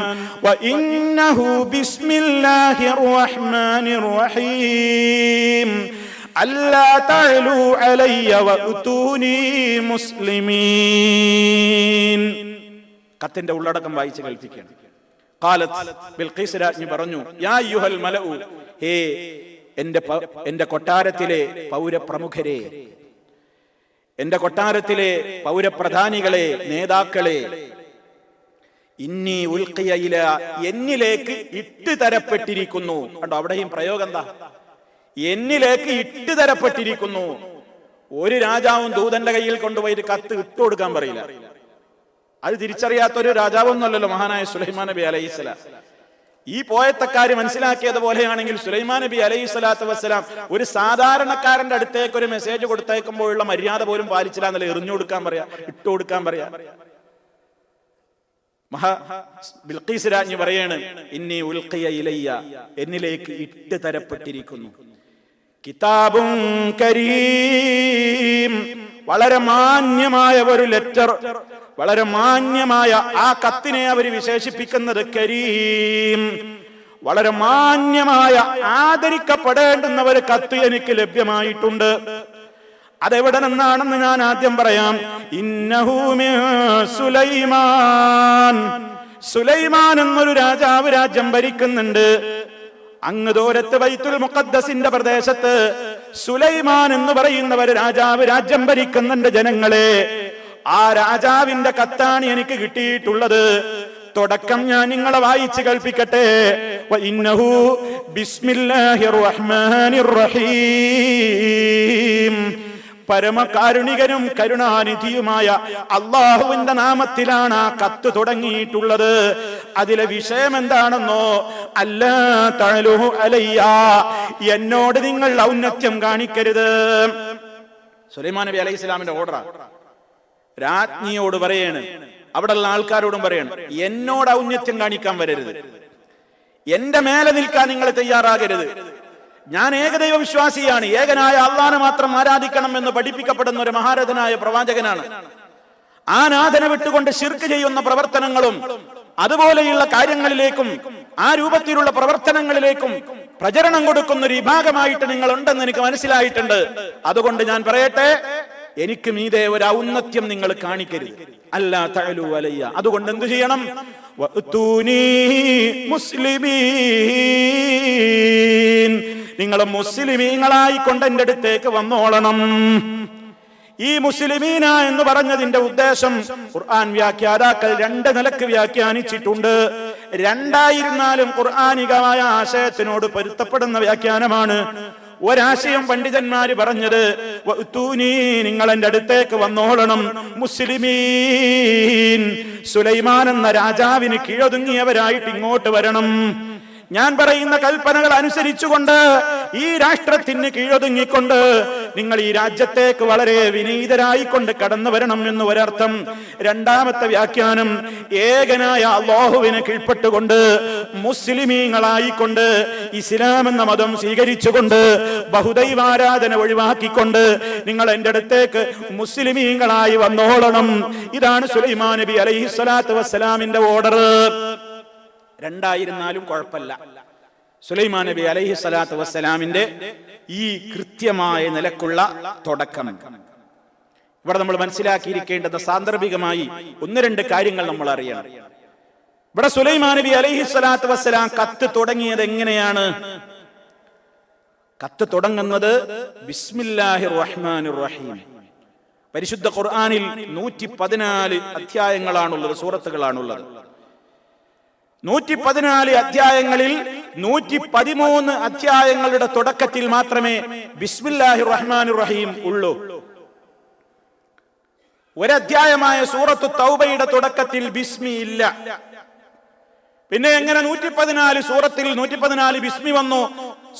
وإنه بسم الله الرحمن الرحيم ألا تعلوا علي وأتوني مسلمين. കത്തിന്റെ ഉള്ളടക്കം വായിച്ച് കേൾപ്പിക്കുകയാണ്. ഖാലത്ത്, ബിൽഖീസ് രാജ്ഞി പറഞ്ഞു, യാ അയ്യുഹൽ മലഉ, ഹേ എന്റെ കൊട്ടാരത്തിലെ പൗരപ്രമുഖരെ, എന്റെ കൊട്ടാരത്തിലെ പൗരപ്രധാനികളെ, നേതാക്കളെ, ഇന്നി ഉൽഖിയ ഇല, എന്നിലേക്ക് ഇട്ട് തരപ്പെട്ടിരിക്കുന്നു. കണ്ടോ, അവിടെയും പ്രയോഗം എന്താ? എന്നിലേക്ക് ഇട്ട് തരപ്പെട്ടിരിക്കുന്നു. ഒരു രാജാവും ദൂതന്റെ കയ്യിൽ കൊണ്ടുപോയിട്ട് കത്ത് ഇട്ടു കൊടുക്കാൻ പറയില്ല. അത് തിരിച്ചറിയാത്തൊരു രാജാവൊന്നുമല്ലല്ലോ മഹാനായ സുലൈമാൻ നബി അലൈഹിസ്സലാം. ഈ പോയത്തക്കാര് മനസ്സിലാക്കിയത് പോലെയാണെങ്കിൽ സുലൈമാൻ നബി അലൈഹി സ്വലാത്തു വസ്സലാം ഒരു സാധാരണക്കാരന്റെ അടുത്തേക്ക് ഒരു മെസ്സേജ് കൊടുത്തേക്കുമ്പോഴുള്ള മര്യാദ പോലും പാലിച്ചില്ല എന്നല്ല, എറിഞ്ഞു കൊടുക്കാൻ പറയാ, ഇട്ടു കൊടുക്കാൻ പറയാ. ബിൽഖീസ് രാജ്ഞി പറയാണ്, ഇന്നി ഉൽഖിയ ഇലയ്യ, എന്നിലേക്ക് ഇട്ട് തരപ്പെട്ടിരിക്കുന്നു. കിതാബും കരീം, വളരെ മാന്യമായ ഒരു ലെറ്റർ, വളരെ മാന്യമായ ആ കത്തിനെ അവർ വിശേഷിപ്പിക്കുന്നത് കരീം, വളരെ മാന്യമായ ആദരിക്കപ്പെടേണ്ടുന്ന ഒരു കത്ത് എനിക്ക് ലഭ്യമായിട്ടുണ്ട്. അതെവിടെ നിന്നാണെന്ന് ഞാൻ ആദ്യം പറയാം. ഇന്നഹു മിൻ സുലൈമാൻ, സുലൈമാൻ എന്നൊരു രാജാവ് രാജ്യം ഭരിക്കുന്നുണ്ട്. അങ്ങ് ദൂരത്ത് ബൈത്തുൽ മുഖദ്ദസിന്റെ പ്രദേശത്ത് സുലൈമാൻ എന്ന് പറയുന്ന ഒരു രാജാവ് രാജ്യം ഭരിക്കുന്നുണ്ട് ജനങ്ങളെ. ആ രാജാവിന്റെ കത്താണ് എനിക്ക് കിട്ടിയിട്ടുള്ളത്. തുടക്കം ഞാൻ നിങ്ങളെ വായിച്ച് കേൾപ്പിക്കട്ടെ. വഇന്നഹു ബിസ്മില്ലാഹിർ റഹ്മാനിർ റഹീം, പരമകാരുണികനും കരുണാനിധിയുമായ അള്ളാഹുവിന്റെ നാമത്തിലാണ് ആ കത്ത് തുടങ്ങിയിട്ടുള്ളത്. അതിലെ വിഷയം എന്താണെന്നോ, അല്ലാ തഅലൂ അലയ്യ, എന്നോട് നിങ്ങൾ ഔന്നത്യം കാണിക്കരുത്. സുലൈമാൻ നബി അലൈഹി സ്വലാമിന്റെ ഓർഡർ രാജ്ഞിയോട് പറയാണ്, അവിടെയുള്ള ആൾക്കാരോടും പറയാണ്, എന്നോട് ഔന്നത്യം കാണിക്കാൻ വരരുത്, എന്റെ മേലെ നിൽക്കാൻ നിങ്ങൾ തയ്യാറാകരുത്. ഞാൻ ഏകദൈവ വിശ്വാസിയാണ്, ഏകനായ അള്ളാഹനെ മാത്രം ആരാധിക്കണം എന്ന് പഠിപ്പിക്കപ്പെടുന്ന ഒരു മഹാരഥനായ പ്രവാചകനാണ്. ആ നാഥനെ വിട്ടുകൊണ്ട് ശിർക്ക് ചെയ്യുന്ന പ്രവർത്തനങ്ങളും അതുപോലെയുള്ള കാര്യങ്ങളിലേക്കും ആ രൂപത്തിലുള്ള പ്രവർത്തനങ്ങളിലേക്കും പ്രചരണം കൊടുക്കുന്ന ഒരു വിഭാഗമായിട്ട് നിങ്ങൾ ഉണ്ടെന്ന് എനിക്ക് മനസ്സിലായിട്ടുണ്ട്. അതുകൊണ്ട് ഞാൻ പറയട്ടെ, എനിക്ക് മീതെ ഒരു ഔന്നത്യം നിങ്ങൾ കാണിക്കരുത്. അല്ലാ തഅലൂ അലയ്യ. അതുകൊണ്ട് എന്തു ചെയ്യണം? വഅ്തൂനി മുസ്ലിമീൻ, നിങ്ങൾ മുസ്ലിമീങ്ങളായിക്കൊണ്ട് എൻ്റെ അടുത്തേക്ക് വന്നോളണം. ഈ മുസ്ലിമീന എന്ന് പറഞ്ഞതിന്റെ ഉദ്ദേശം ഖുർആൻ വ്യാഖ്യാതാക്കൾ രണ്ട് നിലക്ക് വ്യാഖ്യാനിച്ചിട്ടുണ്ട്. രണ്ടായിരുന്നാലും ഖുർആനികമായ ആശയത്തിനോട് പൊരുത്തപ്പെടുന്ന വ്യാഖ്യാനമാണ്. ഒരാശയം പണ്ഡിതന്മാര് പറഞ്ഞത്, വഅ്തൂനി, നിങ്ങൾ എൻ്റെ അടുത്തേക്ക് വന്നോളണം മുസ്ലിമീൻ, സുലൈമാൻ എന്ന രാജാവിന് കീഴൊതുങ്ങിയവരായിട്ട് ഇങ്ങോട്ട് വരണം. ഞാൻ പറയുന്ന കൽപ്പനകൾ അനുസരിച്ചുകൊണ്ട് ഈ രാഷ്ട്രത്തിന് കീഴൊതുങ്ങിക്കൊണ്ട് നിങ്ങൾ ഈ രാജ്യത്തേക്ക് വളരെ വിനീതരായിക്കൊണ്ട് കടന്നു വരണം എന്ന് ഒരർത്ഥം. രണ്ടാമത്തെ വ്യാഖ്യാനം, ഏകനായ അല്ലാഹുവിനെ കീഴ്പ്പെട്ടുകൊണ്ട് മുസ്ലിമീങ്ങളായിക്കൊണ്ട് ഇസ്ലാം എന്ന മതം സ്വീകരിച്ചുകൊണ്ട് ബഹുദൈവാരാധന ഒഴിവാക്കിക്കൊണ്ട് നിങ്ങൾ എൻ്റെ അടുത്തേക്ക് മുസ്ലിമീങ്ങളായി വന്നോളണം. ഇതാണ് സുലൈമാൻ നബി അലൈഹിസ്സലാത്തു വസ്സലാമിന്റെ ഓർഡർ. രണ്ടായിരുന്നാലും കുഴപ്പമില്ല. സുലൈമാൻ നബി അലൈഹിസ്സലാത്തു വസ്സലാമിന്റെ ഈ കൃത്യമായ നിലക്കുള്ള തുടക്കം ഇവിടെ നമ്മൾ മനസ്സിലാക്കിയിരിക്കേണ്ടത് സാന്ദർഭികമായി ഒന്ന് രണ്ട് കാര്യങ്ങൾ നമ്മൾ അറിയണം. ഇവിടെ സുലൈമാൻ നബി അലൈഹിസ്സലാത്തു വസ്സലാം കത്ത് തുടങ്ങിയത് എങ്ങനെയാണ്? കത്ത് തുടങ്ങുന്നത് ബിസ്മില്ലാഹിർ റഹ്മാനിർ റഹീം. പരിശുദ്ധ ഖുർആനിൽ 114 അധ്യായങ്ങളാണുള്ളത്, സൂറത്തുകളാണുള്ളത്. 114 അധ്യായങ്ങളിൽ 113 അധ്യായങ്ങളുടെ തുടക്കത്തിൽ മാത്രമേ ബിസ്മില്ലാഹിർ റഹ്മാനിർ റഹീം ഉള്ളൂ. ഒരധ്യായമായ സൂറത്തു തൗബയുടെ തുടക്കത്തിൽ ബിസ്മി ഇല്ല. പിന്നെ എങ്ങനെ 114 സൂറത്തിൽ 114 ബിസ്മി വന്നു?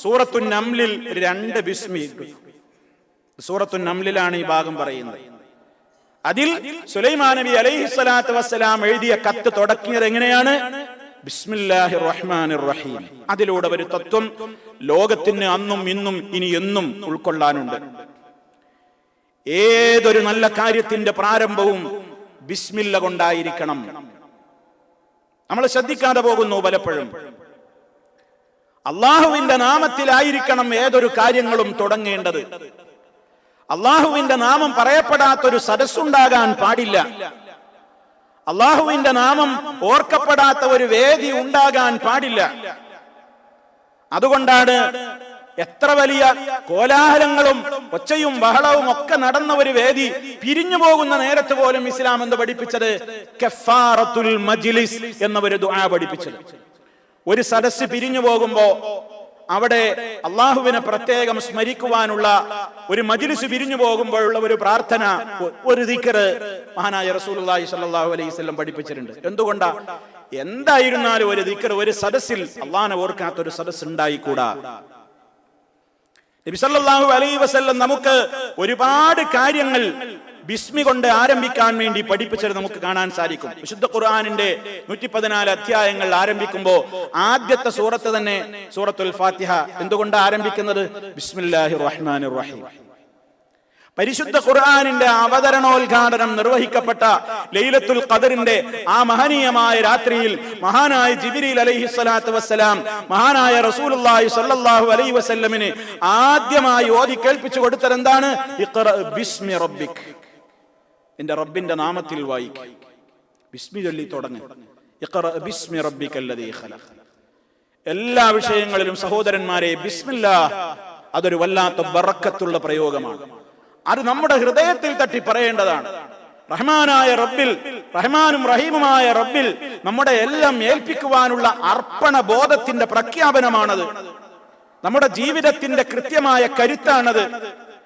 സൂറത്തു നംലിൽ 2 ബിസ്മി. സൂറത്തു നംലിലാണ് ഈ ഭാഗം പറയുന്നത്. അതിൽ സുലൈമാൻ നബി അലൈഹിസ്സലാത്തു വസ്സലാം എഴുതിയ കത്ത് തുടങ്ങിയത് എങ്ങനെയാണ്? ബിസ്മില്ലാഹിർ റഹ്മാനിർ റഹീം. അതിലൂടെ ഒരു തത്വം ലോകത്തിന് അന്നും ഇന്നും ഇനി എന്നും ഉൾക്കൊള്ളാനുണ്ട്. ഏതൊരു നല്ല കാര്യത്തിന്റെ പ്രാരംഭവും ബിസ്മില്ല കൊണ്ടായിരിക്കണം. നമ്മൾ ശ്രദ്ധിക്കാതെ പോകുന്നു പലപ്പോഴും. അള്ളാഹുവിന്റെ നാമത്തിലായിരിക്കണം ഏതൊരു കാര്യങ്ങളും തുടങ്ങേണ്ടത്. അള്ളാഹുവിന്റെ നാമം പറയപ്പെടാത്തൊരു സദസ്സുണ്ടാകാൻ പാടില്ല. അള്ളാഹുവിന്റെ നാമം ഓർക്കപ്പെടാത്ത ഒരു വേദി ഉണ്ടാകാൻ പാടില്ല. അതുകൊണ്ടാണ് എത്ര വലിയ കോലാഹലങ്ങളും ഒച്ചയും ബഹളവും ഒക്കെ നടന്ന ഒരു വേദി പിരിഞ്ഞു പോകുന്ന നേരത്ത് പോലും ഇസ്ലാം എന്ന് പഠിപ്പിച്ചത് കഫാറത്തുൽ മജ്ലിസ് എന്ന ഒരു ദുആ പഠിപ്പിച്ചത്. ഒരു സദസ്സ് പിരിഞ്ഞു പോകുമ്പോ അവിടെ അള്ളാഹുവിനെ പ്രത്യേകം സ്മരിക്കുവാനുള്ള ഒരു മജ്ലിസ് പിരിഞ്ഞു പോകുമ്പോഴുള്ള ഒരു പ്രാർത്ഥന, ഒരു ദിക്ർ മഹാനായ റസൂലുള്ളാഹി സ്വല്ലല്ലാഹു അലൈഹി വസല്ലം പഠിപ്പിച്ചിട്ടുണ്ട്. എന്തുകൊണ്ടാ? എന്തായിരുന്നാലും ഒരു ദിക്ർ, ഒരു സദസ്സിൽ അള്ളാഹനെ ഓർക്കാത്ത ഒരു സദസ്സ് ഉണ്ടായിക്കൂടാ. നബി സല്ലല്ലാഹു അലൈഹി വസല്ലം നമുക്ക് ഒരുപാട് കാര്യങ്ങൾ ബിസ്മി കൊണ്ട് ആരംഭിക്കാൻ വേണ്ടി പഠിപ്പിച്ചത് നമുക്ക് കാണാൻ സാധിക്കും. വിശുദ്ധ ഖുർആനിന്റെ 114 അധ്യായങ്ങൾ ആരംഭിക്കുമ്പോ ആദ്യത്തെ സൂറത്ത് തന്നെ സൂറത്തുൽ ഫാത്തിഹ എന്തുകൊണ്ട് ആരംഭിക്കുന്നത്? ബിസ്മില്ലാഹിർ റഹ്മാനിർ റഹീം. പരിശുദ്ധ ഖുർആനിന്റെ അവതരണോദ്ഘാടനം നിർവഹിക്കപ്പെട്ട ലൈലത്തുൽ ഖദറിന്റെ ആ മഹനീയമായ രാത്രിയിൽ മഹാനായ ജിബ്രീൽ അലൈഹിസ്സലാത്തു വസ്സലാം മഹാനായ റസൂലുള്ളാഹി സ്വല്ലല്ലാഹു അലൈഹി വസല്ലമിന് ആദ്യമായി ഓതി കേൾപ്പിച്ചു കൊടുത്തത് എന്താണ്? ഇഖ്റ ബിസ്മി റബ്ബിക്, എന്റെ റബ്ബിന്റെ നാമത്തിൽ വായിക്കുക. ബിസ്മി ചൊല്ലി തുടങ്ങ്. ഇഖ്റ ബിസ്മി റബ്ബിക്കല്ലദീ ഖലഖ്. എല്ലാ വിഷയങ്ങളിലും സഹോദരന്മാരെ, ബിസ്മില്ലാഹ് അതൊരു വല്ലാത്ത ബറക്കത്തുള്ള പ്രയോഗമാണ്. അത് നമ്മുടെ ഹൃദയത്തിൽ തട്ടി പറയേണ്ടതാണ്. റഹ്മാനായ റബ്ബിൽ, റഹ്മാനും റഹീമുമായ റബ്ബിൽ നമ്മുടെ എല്ലാം ഏൽപ്പിക്കുവാനുള്ള അർപ്പണ ബോധത്തിന്റെ പ്രഖ്യാപനമാണത്. നമ്മുടെ ജീവിതത്തിന്റെ കൃത്യമായ കരുത്താണത്.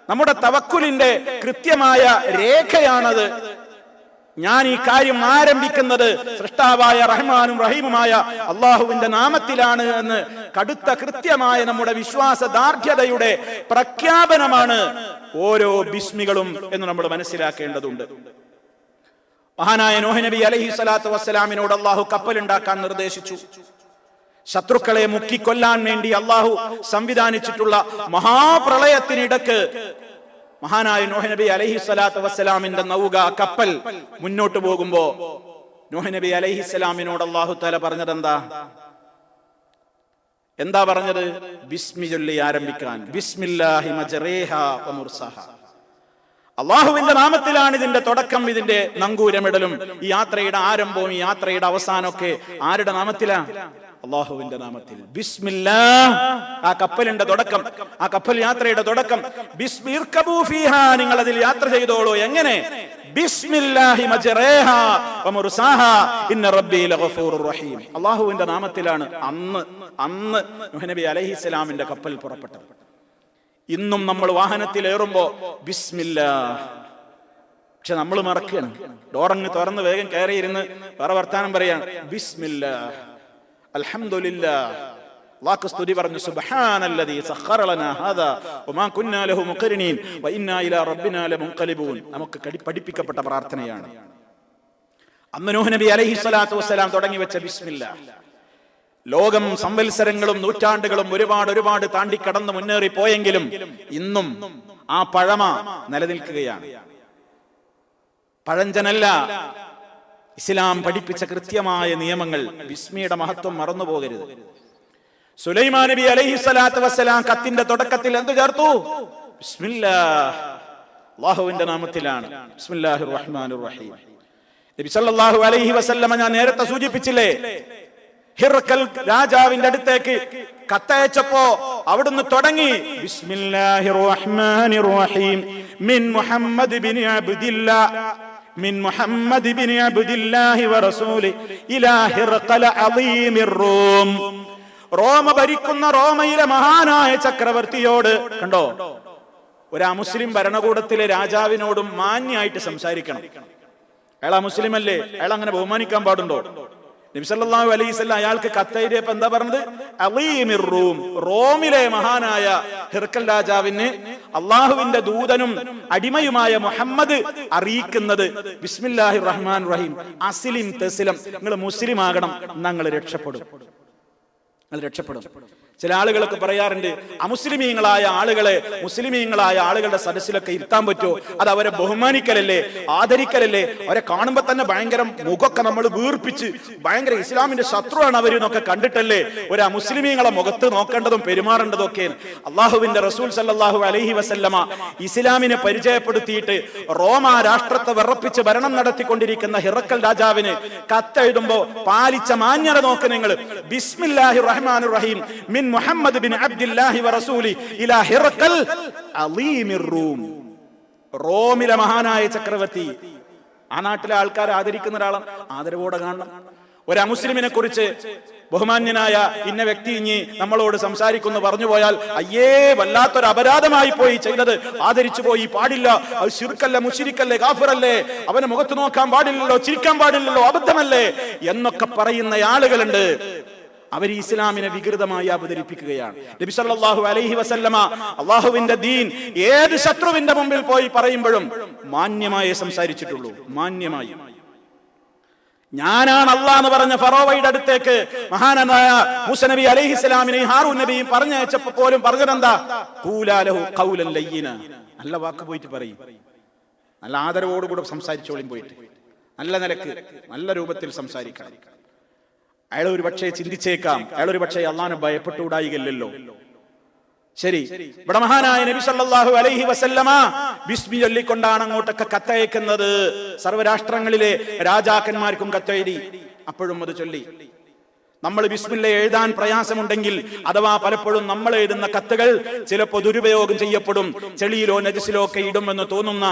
നമ്മുടെ തവക്കുലിന്റെ കൃത്യമായ രേഖയാണത്. ഞാൻ ഈ കാര്യം ആരംഭിക്കുന്നത് സൃഷ്ടാവായ റഹ്മാനും റഹീമുമായ അള്ളാഹുവിന്റെ നാമത്തിലാണ് എന്ന് കടുത്ത കൃത്യമായ നമ്മുടെ വിശ്വാസദാർഢ്യതയുടെ പ്രഖ്യാപനമാണ് ഓരോ ബിസ്മികളും എന്ന് നമ്മൾ മനസ്സിലാക്കേണ്ടതുണ്ട്. മഹാനായ നൂഹ് നബി അലൈഹി സ്വലാത്തു വസ്സലാമിനോട് അള്ളാഹു കപ്പലുണ്ടാക്കാൻ നിർദ്ദേശിച്ചു. ശത്രുക്കളെ മുക്കിക്കൊല്ലാൻ വേണ്ടി അള്ളാഹു സംവിധാനിച്ചിട്ടുള്ള മഹാപ്രളയത്തിനിടക്ക് മഹാനായ നൂഹ് നബി അലൈഹി സ്വലാത്തു വസ്സലാമിന്റെ നൗക കപ്പൽ മുന്നോട്ട് പോകുമ്പോ നൂഹ് നബി അലൈഹി സ്വലാമിനോട് അള്ളാഹു തആല പറഞ്ഞത് എന്താ പറഞ്ഞത്? ബിസ്മി ചൊല്ലി ആരംഭിക്കാൻ. ബിസ്മില്ലാഹി മജ്റേഹാ വ മുർസാഹാ. അള്ളാഹുവിന്റെ നാമത്തിലാണ് ഇതിന്റെ തുടക്കം, ഇതിന്റെ നങ്കൂരമിടലും, ഈ യാത്രയുടെ ആരംഭവും ഈ യാത്രയുടെ അവസാനമൊക്കെ ആരുടെ നാമത്തിലാ? അള്ളാഹുവിന്റെ നാമത്തിൽ. ബിസ്മില്ലാഹ്, ആ കപ്പലിന്റെ തുടക്കം, ആ കപ്പൽ യാത്രയുടെ തുടക്കം. ബിസ്മിർകബൂ ഫീഹാ, നിങ്ങൾ അതിൽ യാത്ര ചെയ്തോളൂ. എങ്ങനെ? ബിസ്മില്ലാഹി മജ്റേഹാ വ മുർസാഹാ ഇന്ന റബ്ബീ ലഗഫൂറുർ റഹീം. അള്ളാഹുവിന്റെ നാമത്തിലാണ് അന്ന് നൂഹ് നബി അലൈഹിസ്സലാമിന്റെ കപ്പൽ പുറപ്പെട്ടത്. ഇന്നും നമ്മൾ വാഹനത്തിലേറുമ്പോ ബിസ്മില്ലാഹ്, പക്ഷെ നമ്മൾ മറക്കുകയാണ്. ഡോറങ്ങ് തുറന്ന് വേഗം കയറിയിരുന്ന് വേറെ വർത്താനം പറയാണ്. ബിസ്മില്ലാഹ്, അൽഹംദുലില്ലാഹ്, അല്ലാഹു സ്തുതി പറഞ്ഞു. സുബ്ഹാനല്ലദീ സഖറ ലനാ ഹാദാ വമാ കുന്നാ ലഹു മുഖ്രിനീൻ വ ഇന്നാ ഇലാ റബ്ബിനാ ലമുൻഖലിബൂൻ. നമുക്ക് പഠിപ്പിക്കപ്പെട്ട പ്രാർത്ഥനയാണ്. അന്ന് നൂഹ് നബി അലൈഹി സ്വലാത്തു വസ്സലാം തുടങ്ങി വെച്ച ബിസ്മില്ലാഹ് ലോകം സംവത്സരങ്ങളും നൂറ്റാണ്ടുകളും ഒരുപാട് താണ്ടിക്കടന്ന് മുന്നേറിപ്പോയെങ്കിലും ഇന്നും ആ പഴമ നിലനിൽക്കുകയാണ്. പഴഞ്ചനല്ല, ഇസ്ലാം പഠിപ്പിച്ച കൃത്യമായ നിയമങ്ങൾ. ബിസ്മിയുടെ മഹത്വം മറന്നു പോകരുത്. സുലൈമാൻ നബി അലൈഹി സ്വലാത്തു വസ്സലാം കത്തിന്റെ തുടക്കത്തിൽ എന്ത് ചേർത്തു? ബിസ്മില്ലാഹ്, അല്ലാഹുവിന്റെ നാമത്തിലാണ്. ബിസ്മില്ലാഹിർ റഹ്മാനിർ റഹീം. നബി സല്ലല്ലാഹു അലൈഹി വസല്ലമ ഞാൻ നേരത്തെ സൂചിപ്പിച്ചില്ലേ, ഹിർക്കൽ രാജാവിന്റെ അടുത്തേക്ക് കത്തയച്ചപ്പോ അവിടുന്ന് തുടങ്ങി ബിസ്മില്ലാഹിർ റഹ്മാനിർ റഹീം മിൻ മുഹമ്മദ് ബിൻ അബ്ദില്ലാഹ് മിൻ മുഹമ്മദ് ബിൻ അബ്ദില്ലാഹി വറസൂലി ഇലാ ഹിർഖൽ അളീമിർ റൂം. റോമ ഭരിക്കുന്ന റോമയിലെ മഹാനായ ചക്രവർത്തിയോട്. കണ്ടോ, ഒരു മുസ്ലിം ഭരണകൂടത്തിലെ രാജാവിനോടും മാന്യമായിട്ട് സംസാരിക്കണം. അയാൾ മുസ്ലിം അല്ലേ, അയാൾ അങ്ങനെ ബഹുമാനിക്കാൻ പാടുണ്ടോ? നബി സല്ലല്ലാഹു അലൈഹി വസല്ലം അയാൾക്ക് കത്തെഴുതിയപ്പോ എന്താ പറഞ്ഞത്? അളീമിർ റൂം, റോമിലെ മഹാനായ ഹിർക്കൽ രാജാവിന് അള്ളാഹുവിന്റെ ദൂതനും അടിമയുമായ മുഹമ്മദ് അറിയിക്കുന്നത് ബിസ്മില്ലാഹിർ റഹ്മാനിർ റഹീം അസ്ലിം തസ്ലിം, നിങ്ങൾ മുസ്ലിം ആകണം, നിങ്ങൾ രക്ഷപ്പെടും. ചില ആളുകളൊക്കെ പറയാറുണ്ട്, അമുസ്ലിമീങ്ങളായ ആളുകളെ മുസ്ലിമീങ്ങളായ ആളുകളുടെ സദസ്സിലൊക്കെ ഇരുത്താൻ പറ്റുമോ? അത് അവരെ ബഹുമാനിക്കലല്ലേ, ആദരിക്കലല്ലേ? അവരെ കാണുമ്പോ തന്നെ ഭയങ്കര മുഖമൊക്കെ നമ്മൾ വീർപ്പിച്ച് ഭയങ്കര ഇസ്ലാമിന്റെ ശത്രുവാണ് അവരെന്നൊക്കെ കണ്ടിട്ടല്ലേ ഒരു മുസ്ലിമീങ്ങളെ മുഖത്ത് നോക്കേണ്ടതും പെരുമാറേണ്ടതും ഒക്കെ. അള്ളാഹുവിന്റെ റസൂൽ സല്ലല്ലാഹു അലൈഹി വസല്ലമ ഇസ്ലാമിനെ പരിചയപ്പെടുത്തിയിട്ട് റോമ രാഷ്ട്രത്തെ വിറപ്പിച്ച് ഭരണം നടത്തിക്കൊണ്ടിരിക്കുന്ന ഹിറക്കൽ രാജാവിന് കത്തെഴുതുമ്പോ പാലിച്ച മാന്യത നോക്ക് നിങ്ങൾ. ബിസ്മില്ലാഹിർ റഹ്മാനിർ റഹീം മിൻ മുഹമ്മദ് ബിൻ അബ്ദില്ലാഹി വറസൂലി ഇലാ ഹിർഖൽ അളീമിർ റൂം. റോമിലെ മഹാനായ ചക്രവർത്തി. ആ നാട്ടിലെ ആൾക്കാർ ആദരിക്കുന്ന ഒരാളാണ്, ആദരവോടെ കാണണം. ഒരു അമുസ്ലിമിനെ കുറിച്ച് ബഹുമാന്യനായ ഇന്ന വ്യക്തി ഇനി നമ്മളോട് സംസാരിക്കുന്നു പറഞ്ഞു പോയാൽ അയ്യേ വല്ലാത്തൊരു അപരാധമായി പോയി ചെയ്തത്, ആദരിച്ചു പോയി, പാടില്ല, അത് ശിർക്കല്ല, മുശ്രിക്കല്ലേ, കാഫിറല്ലേ, അവനെ മുഖത്ത് നോക്കാൻ പാടില്ലല്ലോ, ചിരിക്കാൻ പാടില്ലല്ലോ, അബദ്ധമല്ലേ എന്നൊക്കെ പറയുന്ന ആളുകളുണ്ട്. അവർ ഇസ്ലാമിനെ വികൃതമായി അവതരിപ്പിക്കുകയാണ്. നബി സല്ലല്ലാഹു അലൈഹി വസല്ലമ അല്ലാഹുവിന്റെ ദീൻ ഏത് ശത്രുവിന്റെ മുമ്പിൽ പോയി പറയുമ്പോഴും മാന്യമായി സംസാരിച്ചിട്ടുള്ളൂ. മാന്യമായി. ഞാനാണ് അല്ലാഹ് എന്ന് പറഞ്ഞ ഫറോവയുടെ അടുത്തേക്ക് മഹാനായ മൂസ നബി അലൈഹിസ്സലാമിനെയും ഹാറൂൻ നബിയും പറഞ്ഞയച്ചപ്പോ പോലും പറഞ്ഞതെന്താ? ഖൂലാ ലഹു ഖൗലൻ ലയ്യിന. നല്ല വാക്ക് പോയിട്ട് പറയും, നല്ല ആദരവോടുകൂടെ സംസാരിച്ചോളിയും, പോയിട്ട് നല്ല നിലക്ക് നല്ല രൂപത്തിൽ സംസാരിക്കണം. അയാൾ ഒരു പക്ഷേ ചിന്തിച്ചേക്കാം, അയാൾ ഒരു പക്ഷേ അള്ളാഹനെ ഭയപ്പെട്ടുകൂടായില്ലല്ലോ. ശരി, ഇവിടെ മഹാനായ നബി സല്ലല്ലാഹു അലൈഹി വസല്ലമ ബിസ്മി ചൊല്ലിക്കൊണ്ടാണ് അങ്ങോട്ടൊക്കെ കത്തയക്കുന്നത്. സർവ്വരാഷ്ട്രങ്ങളിലെ രാജാക്കന്മാർക്കും കത്തെഴുതി. അപ്പോഴും അത് ചൊല്ലി. നമ്മൾ ബിസ്മില്ല എഴുതാൻ പ്രയാസമുണ്ടെങ്കിൽ, അഥവാ പലപ്പോഴും നമ്മൾ എഴുതുന്ന കത്തുകൾ ചിലപ്പോൾ ദുരുപയോഗം ചെയ്യപ്പെടും, ചെളിയിലോ നജസിലോ ഒക്കെ ഇടുമെന്ന് തോന്നുന്ന,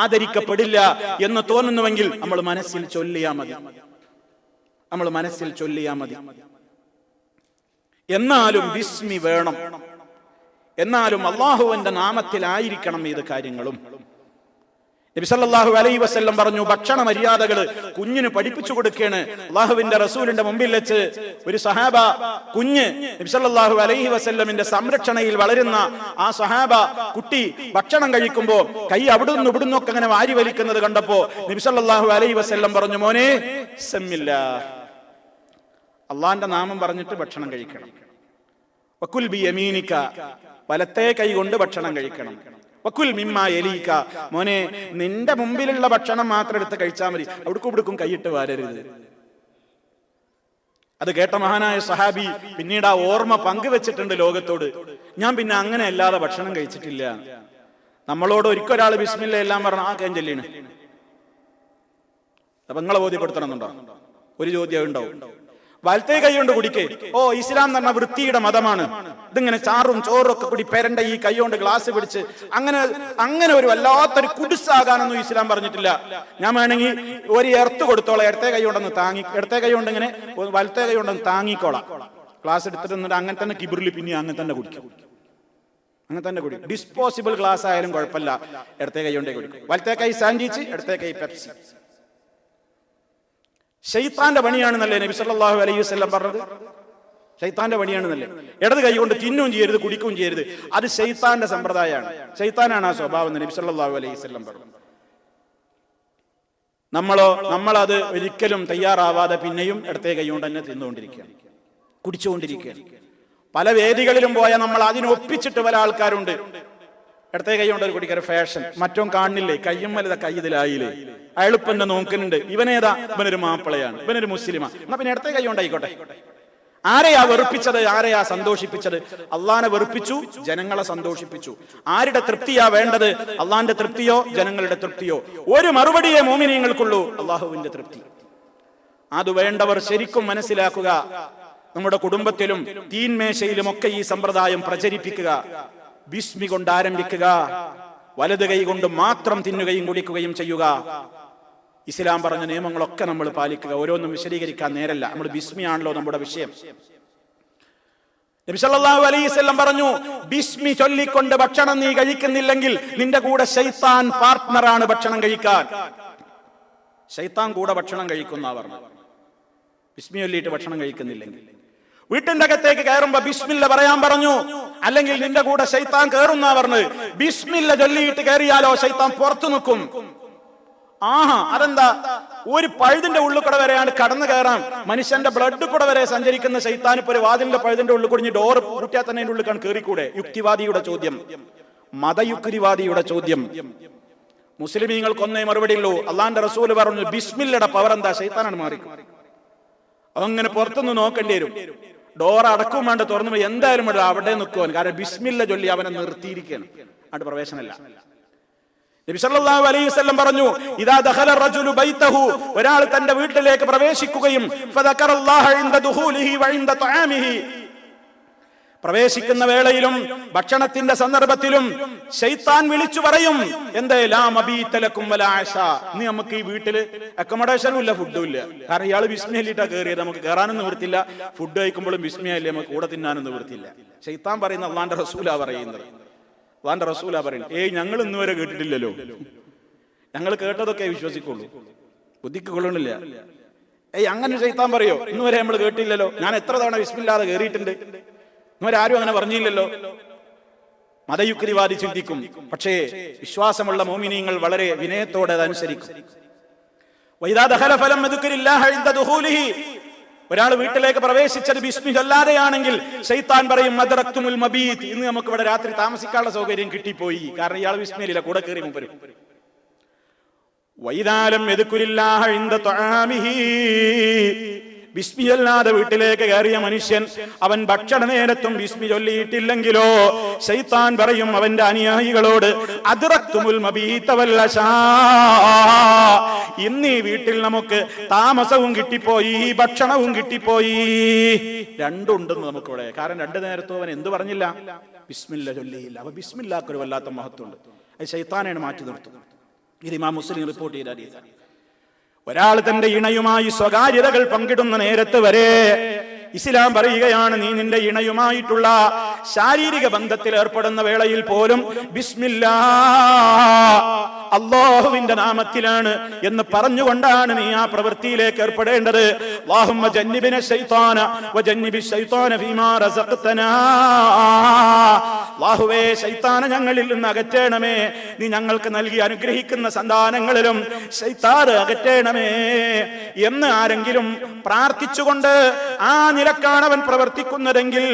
ആദരിക്കപ്പെടില്ല എന്ന് തോന്നുന്നുവെങ്കിൽ നമ്മൾ മനസ്സിൽ ചൊല്ലിയാ മതി. എന്നാലും ബിസ്മി വേണം. എന്നാലും അള്ളാഹുവിന്റെ നാമത്തിലായിരിക്കണം ഏത് കാര്യങ്ങളും. നബി സല്ലല്ലാഹു അലൈഹി വസല്ലം പറഞ്ഞു, ഭക്ഷണ മര്യാദകൾ കുഞ്ഞിന് പഠിപ്പിച്ചു കൊടുക്കുകയാണ്. അള്ളാഹുവിന്റെ റസൂലിന്റെ മുമ്പിൽ വെച്ച് ഒരു സഹാബ കുഞ്ഞ് നബി സല്ലല്ലാഹു അലൈഹി വസല്ലമിന്റെ സംരക്ഷണയിൽ വളരുന്ന ആ സഹാബ കുട്ടി ഭക്ഷണം കഴിക്കുമ്പോ കൈ അവിടുന്ന് ഇവിടുന്നൊക്കെ അങ്ങനെ വാരി വലിക്കുന്നത് കണ്ടപ്പോ നബി സല്ലല്ലാഹു അലൈഹി വസല്ലം പറഞ്ഞു, മോനെ ബിസ്മില്ലാഹ്, അള്ളാന്റെ നാമം പറഞ്ഞിട്ട് ഭക്ഷണം കഴിക്കണം. വകുൽ ബിയമീനിക, വലത്തെ കൈ കൊണ്ട് ഭക്ഷണം കഴിക്കണം. വകുൽ മിമ്മാ യലീക, മോനെ നിന്റെ മുമ്പിലുള്ള ഭക്ഷണം മാത്രം എടുത്ത് കഴിച്ചാൽ മതി, അവിടേക്കും ഇവിടേക്കും കൈയിട്ട് വാരരുത്. അത് കേട്ട മഹാനായ സഹാബി പിന്നീട് ആ ഓർമ്മ പങ്കുവെച്ചിട്ടുണ്ട് ലോകത്തോട്. ഞാൻ പിന്നെ അങ്ങനെ അല്ലാതെ ഭക്ഷണം കഴിച്ചിട്ടില്ല. നമ്മളോട് ഒരിക്കൊരാൾ ബിസ്മില്ല എല്ലാം പറഞ്ഞ ആ കേഞ്ചല്ലാണ്. അപ്പൊ നിങ്ങളെ ബോധ്യപ്പെടുത്തണമെന്നുണ്ടോ? ഒരു ചോദ്യം ഉണ്ടാവും. വലത്തേ കൈ കൊണ്ട് കുടിക്കേ, ഓ ഇസ്ലാം എന്ന് പറഞ്ഞ വൃത്തിയുടെ മതമാണ്, ഇതിങ്ങനെ ചാറും ചോറും ഒക്കെ കൂടി പെരണ്ട ഈ കൈ കൊണ്ട് ഗ്ലാസ് പിടിച്ച് അങ്ങനെ ഒരു വല്ലാത്തൊരു കുടിസാകാനൊന്നും ഇസ്ലാം പറഞ്ഞിട്ടില്ല. ഞാൻ വേണമെങ്കിൽ ഒരു എർത്ത് കൊടുത്തോളാം, ഇടത്തെ കൈ കൊണ്ടൊന്ന് ഇടത്തെ കൈ കൊണ്ട് ഇങ്ങനെ വലത്തെ കൈ കൊണ്ടൊന്ന് താങ്ങിക്കോളാം. ഗ്ലാസ് എടുത്തിട്ട് അങ്ങനെ തന്നെ കിബിറിൽ പിന്നെ അങ്ങനെ തന്നെ കുടിക്കും, അങ്ങനെ തന്നെ കുടിക്കും. ഡിസ്പോസിബിൾ ഗ്ലാസ് ആയാലും കുഴപ്പമില്ല, ഇടത്തെ കൈ കൊണ്ടേ കുടിക്കും. വലത്തെ കൈ സാൻഡ്വിച്ച്, ഇടത്തെ കൈ പെപ്സി. ശൈത്താന്റെ പണിയാണെന്നല്ലേ നബി സല്ലല്ലാഹു അലൈഹി വസല്ലം പറഞ്ഞത്? ശൈത്താന്റെ പണിയാണെന്നല്ലേ? ഇടത് കൈ കൊണ്ട് തിന്നുകയും ചെയ്യരുത്, കുടിക്കുകയും ചെയ്യരുത്. അത് ശൈത്താന്റെ സമ്പ്രദായമാണ്, ശൈത്താനാണ് ആ സ്വഭാവം എന്ന് നബി സല്ലല്ലാഹു അലൈഹി വസല്ലം പറഞ്ഞു. നമ്മളത് ഒരിക്കലും തയ്യാറാവാതെ പിന്നെയും ഇടത്തെ കൈ കൊണ്ട് തന്നെ തിന്നുകൊണ്ടിരിക്കുകയാണ്, കുടിച്ചുകൊണ്ടിരിക്കുകയാണ്. പല വേദികളിലും പോയാൽ നമ്മൾ അതിനൊപ്പിച്ചിട്ട് പല ആൾക്കാരുണ്ട്. ഇടത്തെ കൈ കൊണ്ട് ഒരു കുടിക്കൊരു ഫാഷൻ, മറ്റോ കാണുന്നില്ലേ കയ്യും വലുത കൈ ഇതിലായില്ലേ, അയാളിപ്പന്നെ നോക്കുന്നുണ്ട്, ഇവനേതാ, ഇവനൊരു മാപ്പിളയാണ്, ഇവനൊരു മുസ്ലിമാണ്, എന്നാ പിന്നെ ഇടത്തെ കൈ കൊണ്ടായിക്കോട്ടെ. ആരെയാ വെറുപ്പിച്ചത്, ആരെയാ സന്തോഷിപ്പിച്ചത്? അള്ളാനെ വെറുപ്പിച്ചു, ജനങ്ങളെ സന്തോഷിപ്പിച്ചു. ആരുടെ തൃപ്തിയാ വേണ്ടത്? അള്ളാന്റെ തൃപ്തിയോ ജനങ്ങളുടെ തൃപ്തിയോ? ഒരു മറുപടിയേ മോമിനീങ്ങൾക്കുള്ളൂ, അള്ളാഹുവിന്റെ തൃപ്തി. അത് വേണ്ടവർ ശരിക്കും മനസ്സിലാക്കുക. നമ്മുടെ കുടുംബത്തിലും തീൻമേശയിലും ഒക്കെ ഈ സമ്പ്രദായം പ്രചരിപ്പിക്കുക. ബിസ്മി കൊണ്ട് ആരംഭിക്കുക, വലത് കൈ കൊണ്ട് മാത്രം തിന്നുകയും കുടിക്കുകയും ചെയ്യുക. ഇസ്ലാം പറഞ്ഞ നിയമങ്ങളൊക്കെ നമ്മൾ പാലിക്കുക. ഓരോന്നും വിശദീകരിക്കാൻ നേരല്ല, നമ്മൾ ബിസ്മി ആണല്ലോ നമ്മുടെ വിഷയം. നബി സല്ലല്ലാഹു അലൈഹി വസല്ലം പറഞ്ഞു, ബിസ്മി ചൊല്ലിക്കൊണ്ട് ഭക്ഷണം നീ കഴിക്കുന്നില്ലെങ്കിൽ നിന്റെ കൂടെ ശൈത്താൻ പാർട്ട്ണറാണ് ഭക്ഷണം കഴിക്കാൻ. ശൈത്താൻ കൂടെ ഭക്ഷണം കഴിക്കുന്ന പറഞ്ഞു. ബിസ്മി ചൊല്ലിയിട്ട് ഭക്ഷണം കഴിക്കുന്നില്ലെങ്കിൽ വീട്ടിന്റെ അകത്തേക്ക് കയറുമ്പോ ബിസ്മില്ല പറയാൻ പറഞ്ഞു, അല്ലെങ്കിൽ നിന്റെ കൂടെ ശൈത്താൻ കയറുന്ന പറഞ്ഞു. ബിസ്മില്ല ചൊല്ലിയിട്ട് കയറിയാലോ ശൈത്താൻ പുറത്തു നിൽക്കും. ആഹാ, അതെന്താ? ഒരു പഴുതിന്റെ ഉള്ളിൽ കൂടെ വരെയാണ് കടന്നു കയറാൻ, മനുഷ്യന്റെ ബ്ലഡ് കൂടെ വരെ സഞ്ചരിക്കുന്ന ശൈത്താൻ ഇപ്പൊ ഒരു വാതിലിന്റെ പഴുതിന്റെ ഉള്ളിൽ കുടിഞ്ഞ് ഡോർ പൂട്ടിയാൽ തന്നെ അതിന്റെ ഉള്ളിൽ കയറിക്കൂടെ? യുക്തിവാദിയുടെ ചോദ്യം, മതയുക്തിവാദിയുടെ ചോദ്യം. മുസ്ലിമീങ്ങൾക്കൊന്നേ മറുപടി ഉള്ളൂ. അള്ളാന്റെ റസൂല് പറഞ്ഞു, ബിസ്മില്ലയുടെ പവർ എന്താ? ശൈത്താനാണ് മാറി. അങ്ങനെ പുറത്തുനിന്ന് നോക്കേണ്ടി വരും. ഡോർ അടക്കും വേണ്ട, തുറന്നു എന്തായാലും അവിടെ നിൽക്കുവാൻ. കാരണം ബിസ്മില്ല ചൊല്ലി അവനെ നിർത്തിയിരിക്കുകയാണ്, അവിടെ പ്രവേശനമില്ല. നബി സല്ലല്ലാഹു അലൈഹി വസല്ലം പറഞ്ഞു, ഇദാ ദഖല റജുലു ബൈതഹു, ഒരാൾ തന്റെ വീട്ടിലേക്ക് പ്രവേശിക്കുകയും ഫദകറല്ലാഹ ഇൻദ ദുഖൂലിഹി വഇൻദ തആമിഹി, പ്രവേശിക്കുന്ന വേളയിലും ഭക്ഷണത്തിന്റെ സന്ദർഭത്തിലും ശൈത്താൻ വിളിച്ചു പറയും, എന്തേ ലാ മബീത ലക്കും വലാ ആശാ, നീ നമുക്ക് ഈ വീട്ടില് അക്കോമഡേഷനും ഇല്ല, ഫുഡും ഇല്ല. കാരണം ഇയാൾ ബിസ്മി ചൊല്ലിയിട്ടാ കയറിയത്, നമുക്ക് കയറാനും നിവൃത്തില്ല, ഫുഡ് കഴിക്കുമ്പോഴും ബിസ്മിയല്ലേ, നമുക്ക് കൂടെ തിന്നാനും നിവൃത്തില്ല. ശൈത്താൻ പറയുന്ന അള്ളാന്റെ റസൂലാ പറയുന്നത്. അള്ളാന്റെ റസൂലാ പറയുന്നത്, ഞങ്ങൾ ഇന്ന് വരെ കേട്ടിട്ടില്ലല്ലോ, ഞങ്ങൾ കേട്ടതൊക്കെ വിശ്വസിക്കുള്ളൂ, ബുദ്ധിക്ക് കൊള്ളണില്ല. അങ്ങനെ ശൈത്താൻ പറയോ? ഇന്ന് വരെ നമ്മൾ കേട്ടില്ലല്ലോ, ഞാൻ എത്ര തവണ ബിസ്മില്ലാതെ കയറിയിട്ടുണ്ട്, ഇവരാരും അങ്ങനെ പറഞ്ഞില്ലല്ലോ. മതയുക്തിവാദി ചിന്തിക്കും, പക്ഷേ വിശ്വാസമുള്ള മോമിനീങ്ങൾ വളരെ വിനയത്തോടെ അതനുസരിക്കും. ഒരാൾ വീട്ടിലേക്ക് പ്രവേശിച്ചത് ബിസ്മി ചൊല്ലാതെയാണെങ്കിൽ ശൈത്താൻ പറയും, മദ്റക്തുമുൽ മബീത്, ഇന്ന് നമുക്ക് ഇവിടെ രാത്രി താമസിക്കാനുള്ള സൗകര്യം കിട്ടിപ്പോയി, കാരണം ഇയാൾ ബിസ്മിയില്ല, കൂടെ കയറി മുമ്പ്. വൈദാലം യദ്കുരില്ലാഹ ഇൻദ തആമിഹി, ബിസ്മി ചൊല്ലാതെ വീട്ടിലേക്ക് കയറിയ മനുഷ്യൻ അവൻ ഭക്ഷണ നേരത്തും ബിസ്മി ചൊല്ലിയിട്ടില്ലെങ്കിലോ ശൈത്താൻ പറയും അവന്റെ അനുയായികളോട്, അദ്റക്തുമുൽ മബീത വൽ അശാ, ഇന്ന് ഈ വീട്ടിൽ നമുക്ക് താമസവും കിട്ടിപ്പോയി, ഭക്ഷണവും കിട്ടിപ്പോയി. രണ്ടുണ്ടെന്ന് നമുക്കിവിടെ. കാരണം രണ്ടു നേരത്തും അവൻ എന്ത് പറഞ്ഞില്ല? ബിസ്മില്ല ചൊല്ലിയില്ല. അവ ബിസ്മില്ലാക്കൊരു വല്ലാത്ത മഹത്വമുണ്ട്. അത് ശൈത്താനാണ് മാറ്റി നിർത്തുന്നത്. ഇത് ഇമാം മുസ്ലിം റിപ്പോർട്ട് ചെയ്ത ഹദീസാണ്. ഒരാൾ തന്റെ ഇണയുമായി സ്വകാര്യതകൾ പങ്കിടുന്ന നേരത്ത് വരെ ഇസ്ലാം പറയുകയാണ്, നീ നിന്റെ ഇണയുമായിട്ടുള്ള ശാരീരിക ബന്ധത്തിൽ ഏർപ്പെടുന്ന വേളയിൽ പോലും ബിസ്മില്ലാ, അല്ലാഹുവിന്റെ നാമത്തിലാണ് എന്ന് പറഞ്ഞുകൊണ്ടാണ് നീ ആ പ്രവൃത്തിയിലേക്ക് ഏർപ്പെടേണ്ടത്. അല്ലാഹുമ്മ ജന്നിബിന ശൈത്താന വജന്നിബി ശൈത്താന ഫീമാ റസഖ്തനാ. അല്ലാഹുവേ, ശൈത്താനെ ഞങ്ങളിൽ നിന്ന് അകറ്റണമേ, നീ ഞങ്ങൾക്ക് നൽകി അനുഗ്രഹിക്കുന്ന സന്താനങ്ങളിലും ശൈത്താനെ അകറ്റണമേ എന്ന് ആരെങ്കിലും പ്രാർത്ഥിച്ചുകൊണ്ട് ആ നിലക്കാണ് അവൻ പ്രവർത്തിക്കുന്നതെങ്കിൽ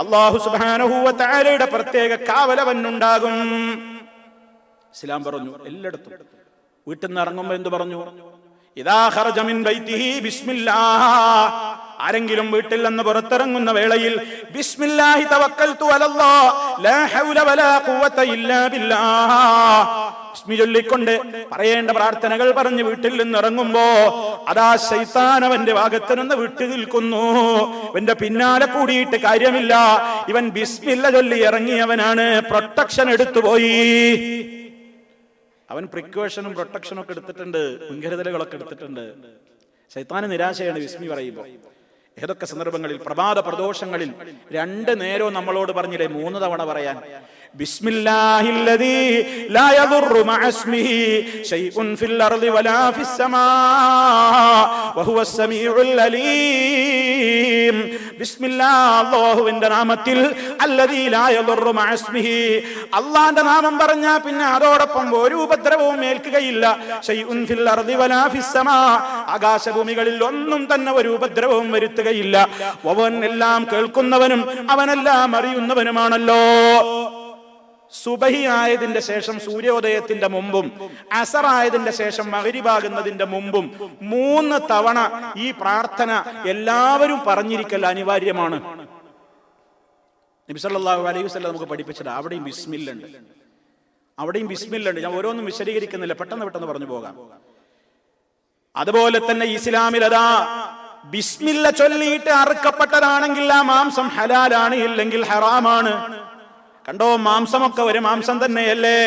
അല്ലാഹു സുബ്ഹാനഹു വ തആലയുടെ പ്രത്യേക കാവലവനുണ്ടാകും. ഇസ്ലാം പറഞ്ഞു എല്ലായിടത്തും. വീട്ടിൽ നിന്ന് ഇറങ്ങുമ്പോൾ എന്ത് പറഞ്ഞു? ഇദാ ഖറജ മിൻ ബൈതിഹി ബിസ്മില്ലാഹ്, ആരെങ്കിലും വീട്ടിൽ നിന്ന് പുറത്തിറങ്ങുന്ന വേളയിൽ ബിസ്മില്ലാഹി തവക്കൽതു അലല്ലാഹ് ലാ ഹൗല വലാ ഖുവത ഇല്ലാ ബില്ലാഹ്, ബിസ്മി ചൊല്ലിക്കൊണ്ട് പറയേണ്ട പ്രാർത്ഥനകൾ പറഞ്ഞ് വീട്ടിൽ നിന്ന് ഇറങ്ങുമ്പോ അതാ ശൈത്താൻ അവന്റെ ഭാഗത്ത് നിന്ന് വിട്ടു നിൽക്കുന്നു. ഇവന്റെ പിന്നാലെ കൂടിയിട്ട് കാര്യമില്ല, ഇവൻ ബിസ്മില്ല ചൊല്ലി ഇറങ്ങിയവനാണ്, പ്രൊട്ടക്ഷൻ എടുത്തുപോയി. അവൻ പ്രിക്കോഷനും പ്രൊട്ടക്ഷനും ഒക്കെ എടുത്തിട്ടുണ്ട്, മുൻകരുതലുകളൊക്കെ എടുത്തിട്ടുണ്ട്. ശൈത്താന് നിരാശയാണ് ബിസ്മി പറയുമ്പോൾ. ഏതൊക്കെ സന്ദർഭങ്ങളിൽ? പ്രഭാത പ്രദോഷങ്ങളിൽ 2 നേരവും നമ്മളോട് പറഞ്ഞില്ലേ 3 തവണ പറയാൻ. ബിസ്മില്ലാഹില്ലദീ ലാ യദുറു മഅസ്മിഹി ശൈഉൻ ഫിൽ അർളി വലാ ഫിസ് സമാ വഹുവസ് സമീഉൽ അലീം. ബിസ്മില്ലാഹ്, അല്ലാഹുവിന്റെ നാമത്തിൽ, അല്ലദീ ലാ യദുറു മഅസ്മിഹി, അല്ലാഹുവിന്റെ നാമം പറഞ്ഞാൽ പിന്നെ അതോടൊപ്പം ഒരു ഉപദ്രവവും ഏൽക്കുകയില്ല. ശൈഉൻ ഫിൽ അർളി വലാ ഫിസ് സമാ, ആകാശഭൂമികളിൽ ഒന്നും തന്നെ ഒരു ഉപദ്രവവും വരുത്തുകയില്ല. അവൻ എല്ലാം കേൾക്കുന്നവനും അവനെല്ലാം അറിയുന്നവനുമാണല്ലോ. സുബഹി ആയതിന്റെ ശേഷം സൂര്യോദയത്തിന്റെ മുമ്പും അസർ ആയതിന്റെ ശേഷം മഗ്രിബാകുന്നതിന്റെ മുമ്പും 3 തവണ ഈ പ്രാർത്ഥന എല്ലാവരും പറഞ്ഞിരിക്കൽ അനിവാര്യമാണ്. നബി സല്ലല്ലാഹു അലൈഹി വസല്ലം നമുക്ക് പഠിപ്പിച്ചത്. അവിടെയും ബിസ്മില്ലുണ്ട്, അവിടെയും ബിസ്മില്ലുണ്ട്. ഞാൻ ഓരോന്നും വിശദീകരിക്കുന്നില്ല, പെട്ടെന്ന് പറഞ്ഞു പോകാം. അതുപോലെ തന്നെ ഇസ്ലാമിൽ അതാ ബിസ്മില്ല ചൊല്ലിയിട്ട് അറുക്കപ്പെട്ടതാണെങ്കിൽ ആ മാംസം ഹലാലാണ്, ഇല്ലെങ്കിൽ ഹറാമാണ്. കണ്ടോ, മാംസമൊക്കെ ഒരു മാംസം തന്നെയല്ലേ,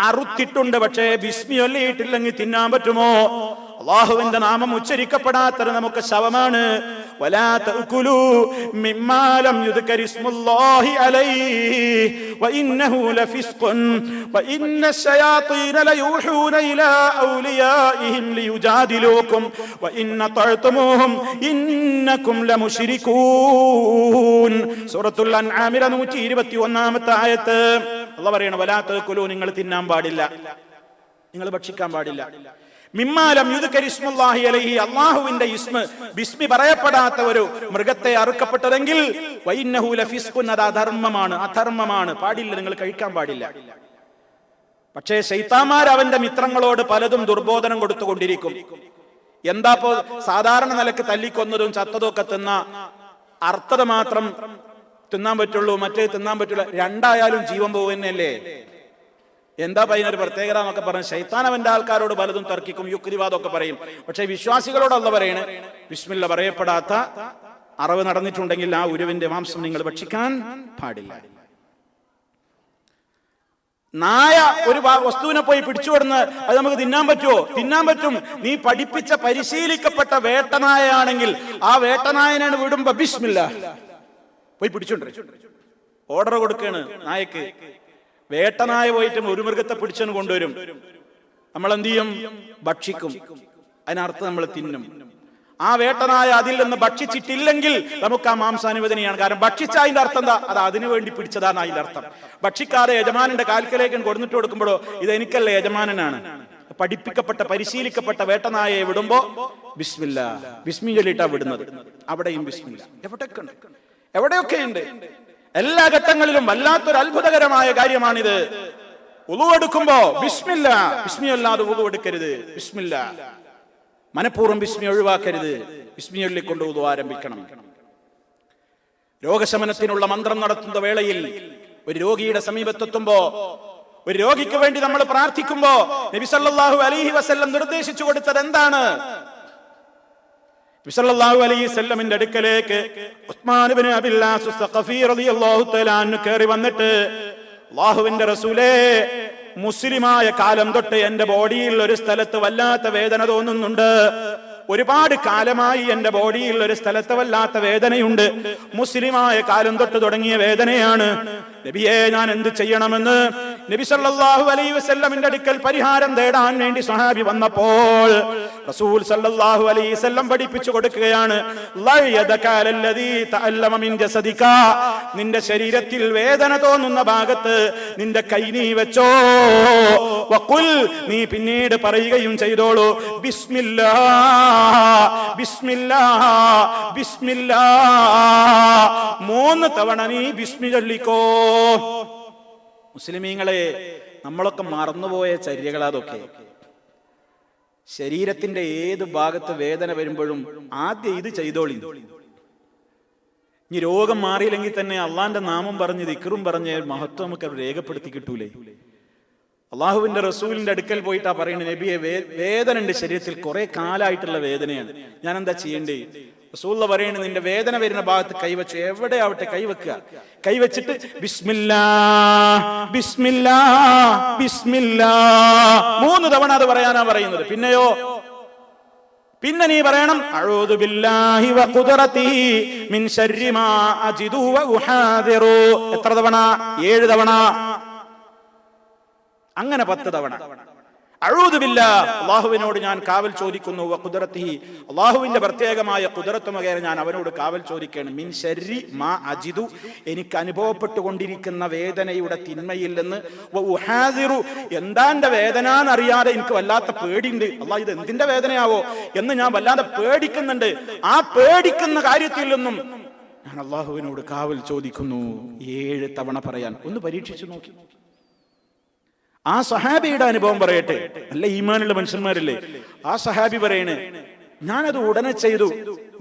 അറുത്തിട്ടുണ്ട്. പക്ഷേ ബിസ്മി ചൊല്ലിയിട്ടില്ലെങ്കിൽ തിന്നാൻ പറ്റുമോ? അല്ലാഹുവിന്റെ നാമം ഉച്ചരിക്കപ്പെടാത്തത് നമുക്ക് ശവമാണ്. വലാ തഅകുലു മിമ്മാ ലം യുദ്കരി ഇസ്മുല്ലാഹി അലൈഹി വഇന്നഹു ലഫിസ്ഖുൻ വഇന്നശയാതീന ലയൂഹൂന ഇലാ ഔലിയാഇഹിം ലിയുജാദിലൂകും വഇന്ന തഅതുമുഹും ഇന്നകും ലമുശ്രികൂൻ. സൂറത്തുൽ അൻആമിലെ 121-ാമത്തെ ആയത്ത് അല്ലാഹു പറയുന്നു, വലാ തഅകുലു, നിങ്ങൾ തിന്നാൻ പാടില്ല, നിങ്ങൾ ഭക്ഷിക്കാൻ പാടില്ല. മിമ്മാലം യുദ്കരി ഇസ്മുല്ലാഹി അലൈഹി, അല്ലാഹുവിന്റെ ഇസ്മ ബിസ്മി പറയപ്പെടാത്ത ഒരു മൃഗത്തെ അറുക്കപ്പെട്ടതെങ്കിൽ വഇന്നഹു ലഫിസ്ഖുൻ, അത് അധർമ്മമാണ്, പാടില്ല, നിങ്ങൾ കഴിക്കാൻ പാടില്ല. പക്ഷേ ശൈത്താന്മാർ അവന്റെ മിത്രങ്ങളോട് പലതും ദുർബോധനം കൊടുത്തുകൊണ്ടിരിക്കും. എന്താപ്പോ സാധാരണ നിലക്ക് തല്ലിക്കൊന്നതും ചത്തതും ഒക്കെ തിന്ന അർത്ഥത മാത്രം തിന്നാൻ പറ്റുള്ളൂ, മറ്റേ തിന്നാൻ പറ്റുള്ളൂ, രണ്ടായാലും ജീവൻ പോകുന്നല്ലേ. എന്താ പയ്യനൊരു പ്രത്യേകത എന്നൊക്കെ പറഞ്ഞ് ശൈത്താൻ അവന്റെ ആൾക്കാരോട് പലതും തർക്കിക്കും, യുക്തിവാദമൊക്കെ പറയും. പക്ഷെ വിശ്വാസികളോട് അല്ലാഹു പറയണേ, ബിസ്മില്ല പറയപ്പെടാത്ത അറവ് നടന്നിട്ടുണ്ടെങ്കിൽ ആ ഉരുവിന്റെ മാംസം നിങ്ങൾ ഭക്ഷിക്കാൻ പാടില്ല. നായ ഒരു വസ്തുവിനെ പോയി പിടിച്ചുകൊടുന്ന് അത് നമുക്ക് തിന്നാൻ പറ്റുമോ? തിന്നാൻ പറ്റും. നീ പഠിപ്പിച്ച പരിശീലിക്കപ്പെട്ട വേട്ടനായാണെങ്കിൽ ആ വേട്ടനായനാണ് വിടുമ്പോ ബിസ്മില്ല പോയി പിടിച്ചോണ്ട് ഓർഡർ കൊടുക്കാണ് നായക്ക്. വേട്ടനായ പോയിട്ട് ഒരു മൃഗത്തെ പിടിച്ചു കൊണ്ടുവരും, നമ്മൾ എന്ത് ചെയ്യും? ഭക്ഷിക്കും. അതിനർത്ഥം നമ്മൾ തിന്നും. ആ വേട്ടനായ അതിൽ നിന്ന് ഭക്ഷിച്ചിട്ടില്ലെങ്കിൽ നമുക്ക് ആ മാംസം അനുവദനീയാണ്. കാരണം ഭക്ഷിച്ച അതിന്റെ അർത്ഥം എന്താ? അത് അതിനു വേണ്ടി പിടിച്ചതാണ് അതിന്റെ അർത്ഥം. ഭക്ഷിക്കാതെ യജമാനന്റെ കാൽക്കലേക്ക് കൊടുത്തിട്ട് കൊടുക്കുമ്പോഴോ ഇത് എനിക്കല്ല, യജമാനനാണ്. പഠിപ്പിക്കപ്പെട്ട പരിശീലിക്കപ്പെട്ട വേട്ടനായയെ വിടുമ്പോ ബിസ്മില്ല, ബിസ്മി ചൊല്ലിട്ടാ വിടുന്നത്. അവിടെയും ബിസ്മില്ല. എവിടെയൊക്കെ ഉണ്ട്, എല്ലാ ഘട്ടങ്ങളിലും. വല്ലാത്തൊരു അത്ഭുതകരമായ കാര്യമാണിത്. വുളു എടുക്കുമ്പോ ബിസ്മില്ല, ബിസ്മി അല്ലാതെ വുളു എടുക്കരുത്. ബിസ്മില്ല, മനഃപൂർവ്വം ബിസ്മി ഒഴിവാക്കരുത്. ബിസ്മി ചൊല്ലിക്കൊണ്ട് വുളു ആരംഭിക്കണം. രോഗശമനത്തിനുള്ള മന്ത്രം നടത്തുന്ന വേളയിൽ ഒരു രോഗിയുടെ സമീപത്തെത്തുമ്പോ, ഒരു രോഗിക്ക് വേണ്ടി നമ്മൾ പ്രാർത്ഥിക്കുമ്പോ നബി സല്ലല്ലാഹു അലൈഹി വസല്ലം നിർദ്ദേശിച്ചു കൊടുത്തത് എന്താണ്? നബി സല്ലല്ലാഹു അലൈഹി വസല്ലമിന്റെ അടുക്കലേക്ക് ഉസ്മാൻ ഇബ്നു അബില്ലാസ് സഖഫി റളിയല്ലാഹു തആല അൻഹു കയറി വന്നിട്ട്, അല്ലാഹുവിന്റെ റസൂലേ, മുസ്ലിമായ കാലം തൊട്ട് എന്റെ ബോഡിയിൽ ഒരു സ്ഥലത്ത് വല്ലാത്ത വേദന തോന്നുന്നുണ്ട്. ഒരുപാട് കാലമായി എന്റെ ബോഡിയിൽ ഒരു സ്ഥലത്ത് വല്ലാത്ത വേദനയുണ്ട്. മുസ്ലിമായ കാലം തൊട്ട് തുടങ്ങിയ വേദനയാണ്. നബിയെ, ഞാൻ എന്ത് ചെയ്യണമെന്ന് നബി സല്ലല്ലാഹു അലൈഹി വസല്ലമിന്റെ അടുക്കൽ പരിഹാരം തേടാൻ വേണ്ടി സ്വഹാബി വന്നപ്പോൾ റസൂൽ സല്ലല്ലാഹു അലൈഹി വസല്ലം പഠിപ്പിച്ചു കൊടുക്കുകയാണ്, നിന്റെ ശരീരത്തിൽ വേദന തോന്നുന്ന ഭാഗത്ത് നിന്റെ കൈ നീ വെച്ചോ. വഖുൽ, നീ പിന്നീട് പറയുകയും ചെയ്തോളൂ, ബിസ്മില്ലാഹ് ബിസ്മില്ലാഹ് ബിസ്മില്ലാഹ്. 3 തവണ നീ ബിസ്മി ചൊല്ലിക്കോ. മുസ്ലിമീങ്ങളെ, നമ്മളൊക്കെ മറന്നുപോയ ചര്യകളതൊക്കെ. ശരീരത്തിന്റെ ഏത് ഭാഗത്ത് വേദന വരുമ്പോഴും ആദ്യം ഇത് ചെയ്തോളി. ഇനി രോഗം മാറിയില്ലെങ്കിൽ തന്നെ അള്ളാന്റെ നാമം പറഞ്ഞ് ദിക്റും പറഞ്ഞ് മഹത്വം നമുക്ക് രേഖപ്പെടുത്തി കിട്ടൂലേ? അള്ളാഹുവിന്റെ റസൂലിന്റെ അടുക്കൽ പോയിട്ടാ പറയുന്നത്, നബിയെ, വേദന ഉണ്ട് ശരീരത്തിൽ, കുറെ കാലമായിട്ടുള്ള വേദനയാണ്, ഞാൻ എന്താ ചെയ്യേണ്ടേ? റസൂലുള്ള പറയുന്നത്, നിന്റെ വേദന വരുന്ന ഭാഗത്ത് കൈവച്ചു, എവിടെ ആവട്ടെ കൈവെക്കുക. കൈവച്ചിട്ട് ബിസ്മില്ലാഹ് ബിസ്മില്ലാഹ് ബിസ്മില്ലാഹ് 3 തവണ അത് പറയാനാ പറയുന്നത്. പിന്നെയോ, പിന്നെ നീ പറയണം, അഊദു ബില്ലാഹി വ ഖുദ്റതിഹി മിൻ ശർരി മാ അജിദു വ ഉഹാദിറു. എത്ര തവണ? 7 തവണ. അങ്ങനെ 10 തവണ. അഊദു ബില്ലാഹ്, അല്ലാഹുവിനോട് ഞാൻ കാവൽ ചോദിക്കുന്നു, വ ഖുദ്റതിഹി, അല്ലാഹുവിന്റെ പ്രത്യേകമായ ഖുദ്റത്ത് മുഖേന ഞാൻ അവനോട് കാവൽ ചോദിക്കുകയാണ്. മിൻ ശർരി മാ അജിദു, എനിക്ക് അനുഭവപ്പെട്ടുകൊണ്ടിരിക്കുന്ന വേദനയുടെ തിന്മയിൽ നിന്ന്, വ ഉഹാദിറു, എന്താന്റെ വേദന എന്നറിയാതെ എനിക്ക് വല്ലാത്ത പേടിയുണ്ട്. അല്ലാഹ്, ഇത് എന്തിന്റെ വേദനയാവോ എന്ന് ഞാൻ വല്ലാതെ പേടിക്കുന്നുണ്ട്. ആ പേടിക്കുന്ന കാര്യത്തിൽ നിന്നും ഞാൻ അല്ലാഹുവിനോട് കാവൽ ചോദിക്കുന്നു. 7 തവണ പറയാൻ. ഒന്ന് പരീക്ഷിച്ചു നോക്കി. ആ സഹാബിയുടെ അനുഭവം പറയട്ടെ. നല്ല ഈമാനുള്ള മനുഷ്യന്മാരല്ലേ. ആ സഹാബി പറയണേ, ഞാനത് ഉടനെ ചെയ്തു,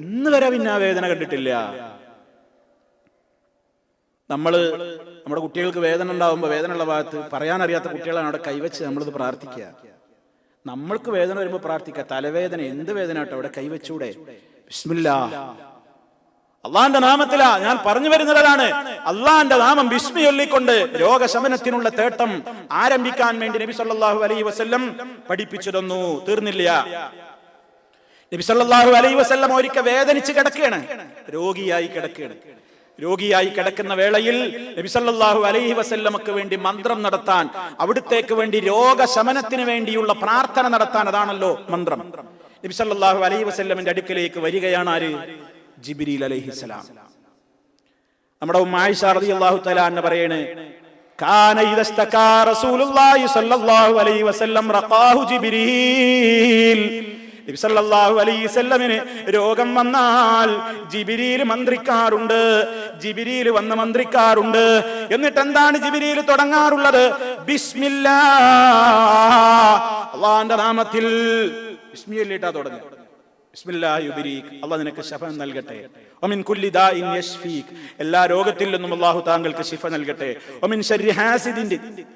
ഇന്ന് വരെ പിന്നെ ആ വേദന കണ്ടിട്ടില്ല. നമ്മുടെ കുട്ടികൾക്ക് വേദന ഉണ്ടാവുമ്പോ, വേദനയുള്ള ഭാഗത്ത് പറയാനറിയാത്ത കുട്ടികളാണ് അവിടെ കൈവച്ച് നമ്മളിത് പ്രാർത്ഥിക്കുക. നമ്മൾക്ക് വേദന വരുമ്പോ പ്രാർത്ഥിക്കുക. തലവേദന, എന്ത് വേദന കേട്ടോ, അവിടെ കൈവച്ചൂടെ? ബിസ്മില്ലാഹ്, അള്ളാന്റെ നാമത്തിലാ ഞാൻ പറഞ്ഞു വരുന്നതാണ്. അള്ളാന്റെ നാമം ബിസ്മി ചൊല്ലിക്കൊണ്ട് രോഗശമനത്തിനുള്ള തേട്ടം ആരംഭിക്കാൻ വേണ്ടി നബി സല്ലല്ലാഹു അലൈഹി വസല്ലം പഠിപ്പിച്ചു തന്നു. തീർന്നില്ല. നബി സല്ലല്ലാഹു അലൈഹി വസല്ലം ഒരിക്കൽ വേദനിച്ച് കിടക്കുകയാണ്, രോഗിയായി കിടക്കുന്ന വേളയിൽ നബി സല്ലല്ലാഹു അലൈഹി വസല്ലമക്ക് വേണ്ടി മന്ത്രം നടത്താൻ, അവിടുത്തേക്ക് വേണ്ടി രോഗശമനത്തിന് വേണ്ടിയുള്ള പ്രാർത്ഥന നടത്താൻ, അതാണല്ലോ മന്ത്രം. നബി സല്ലല്ലാഹു അലൈഹി വസല്ലമിന്റെ അടുക്കലേക്ക് വരികയാണ് ആര്? ജിബ്രീൽ അലൈഹിസ്സലാം. നമ്മുടെ ഉമ്മ ആയിഷ റളിയല്ലാഹു തആല അൻഹ പറയാണ്, കാന ഇദസ്തകാ റസൂലുള്ളാഹി സ്വല്ലല്ലാഹു അലൈഹി വസല്ലം റഖാഹു ജിബ്രീൽ. നബി സല്ലല്ലാഹു അലൈഹി വസല്ലമിന് രോഗം വന്നാൽ ജിബ്രീൽ മന്ത്രിക്കാറുണ്ട്. ജിബ്രീൽ വന്ന് മന്ത്രിക്കാറുണ്ട്. എന്നിട്ട് എന്താണ് ജിബ്രീൽ തുടങ്ങാറുള്ളത്? ബിസ്മില്ലാഹ്, അല്ലാഹുവിന്റെ നാമത്തിൽ ബിസ്മില്ലാഹിട്ടാ തുടങ്ങുക. ബിസ്മില്ലാഹി യുബരീക്, അല്ലാഹു നിനക്ക് ശഫ നൽകട്ടെ. വമിൻ കുല്ലി ദാഇൻ യശ്ഫീക്, എല്ലാ രോഗത്തിൽ നിന്നും അല്ലാഹു താങ്കൾക്ക് ശിഫ നൽകട്ടെ. വമിൻ ശർരി ഹാസിദിൻ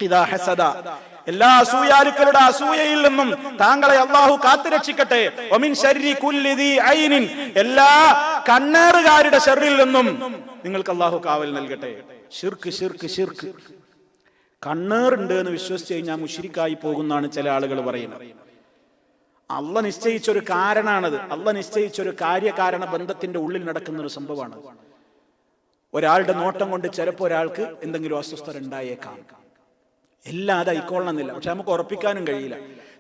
ഇദാ ഹസദ, എല്ലാ അസൂയാലുക്കളുടെ അസൂയയിൽ നിന്നും താങ്കളെ അല്ലാഹു കാത്തുരക്ഷിക്കട്ടെ. വമിൻ ശർരി കുല്ലി ദീ ഐനിൻ, എല്ലാ കണ്ണേറുകാരുടെ ശർറിൽ നിന്നും നിങ്ങൾക്ക് അല്ലാഹു കാവൽ നൽകട്ടെ. ശിർക്ക് കണ്ണേറുണ്ട് എന്ന് വിശ്വസിച്ച് കഴിഞ്ഞാൽ മുശ്രിക്കായി പോകുന്നാണ് ചില ആളുകൾ പറയുന്നത്. അള്ള നിശ്ചയിച്ചൊരു കാരണമാണത്. അള്ള നിശ്ചയിച്ചൊരു കാര്യകാരണ ബന്ധത്തിന്റെ ഉള്ളിൽ നടക്കുന്ന ഒരു സംഭവമാണ്. ഒരാളുടെ നോട്ടം കൊണ്ട് ചിലപ്പോൾ ഒരാൾക്ക് എന്തെങ്കിലും അസ്വസ്ഥത ഉണ്ടായേക്കാം. എല്ലാം അത് ആയിക്കൊള്ളണമെന്നില്ല, പക്ഷെ നമുക്ക് ഉറപ്പിക്കാനും കഴിയില്ല.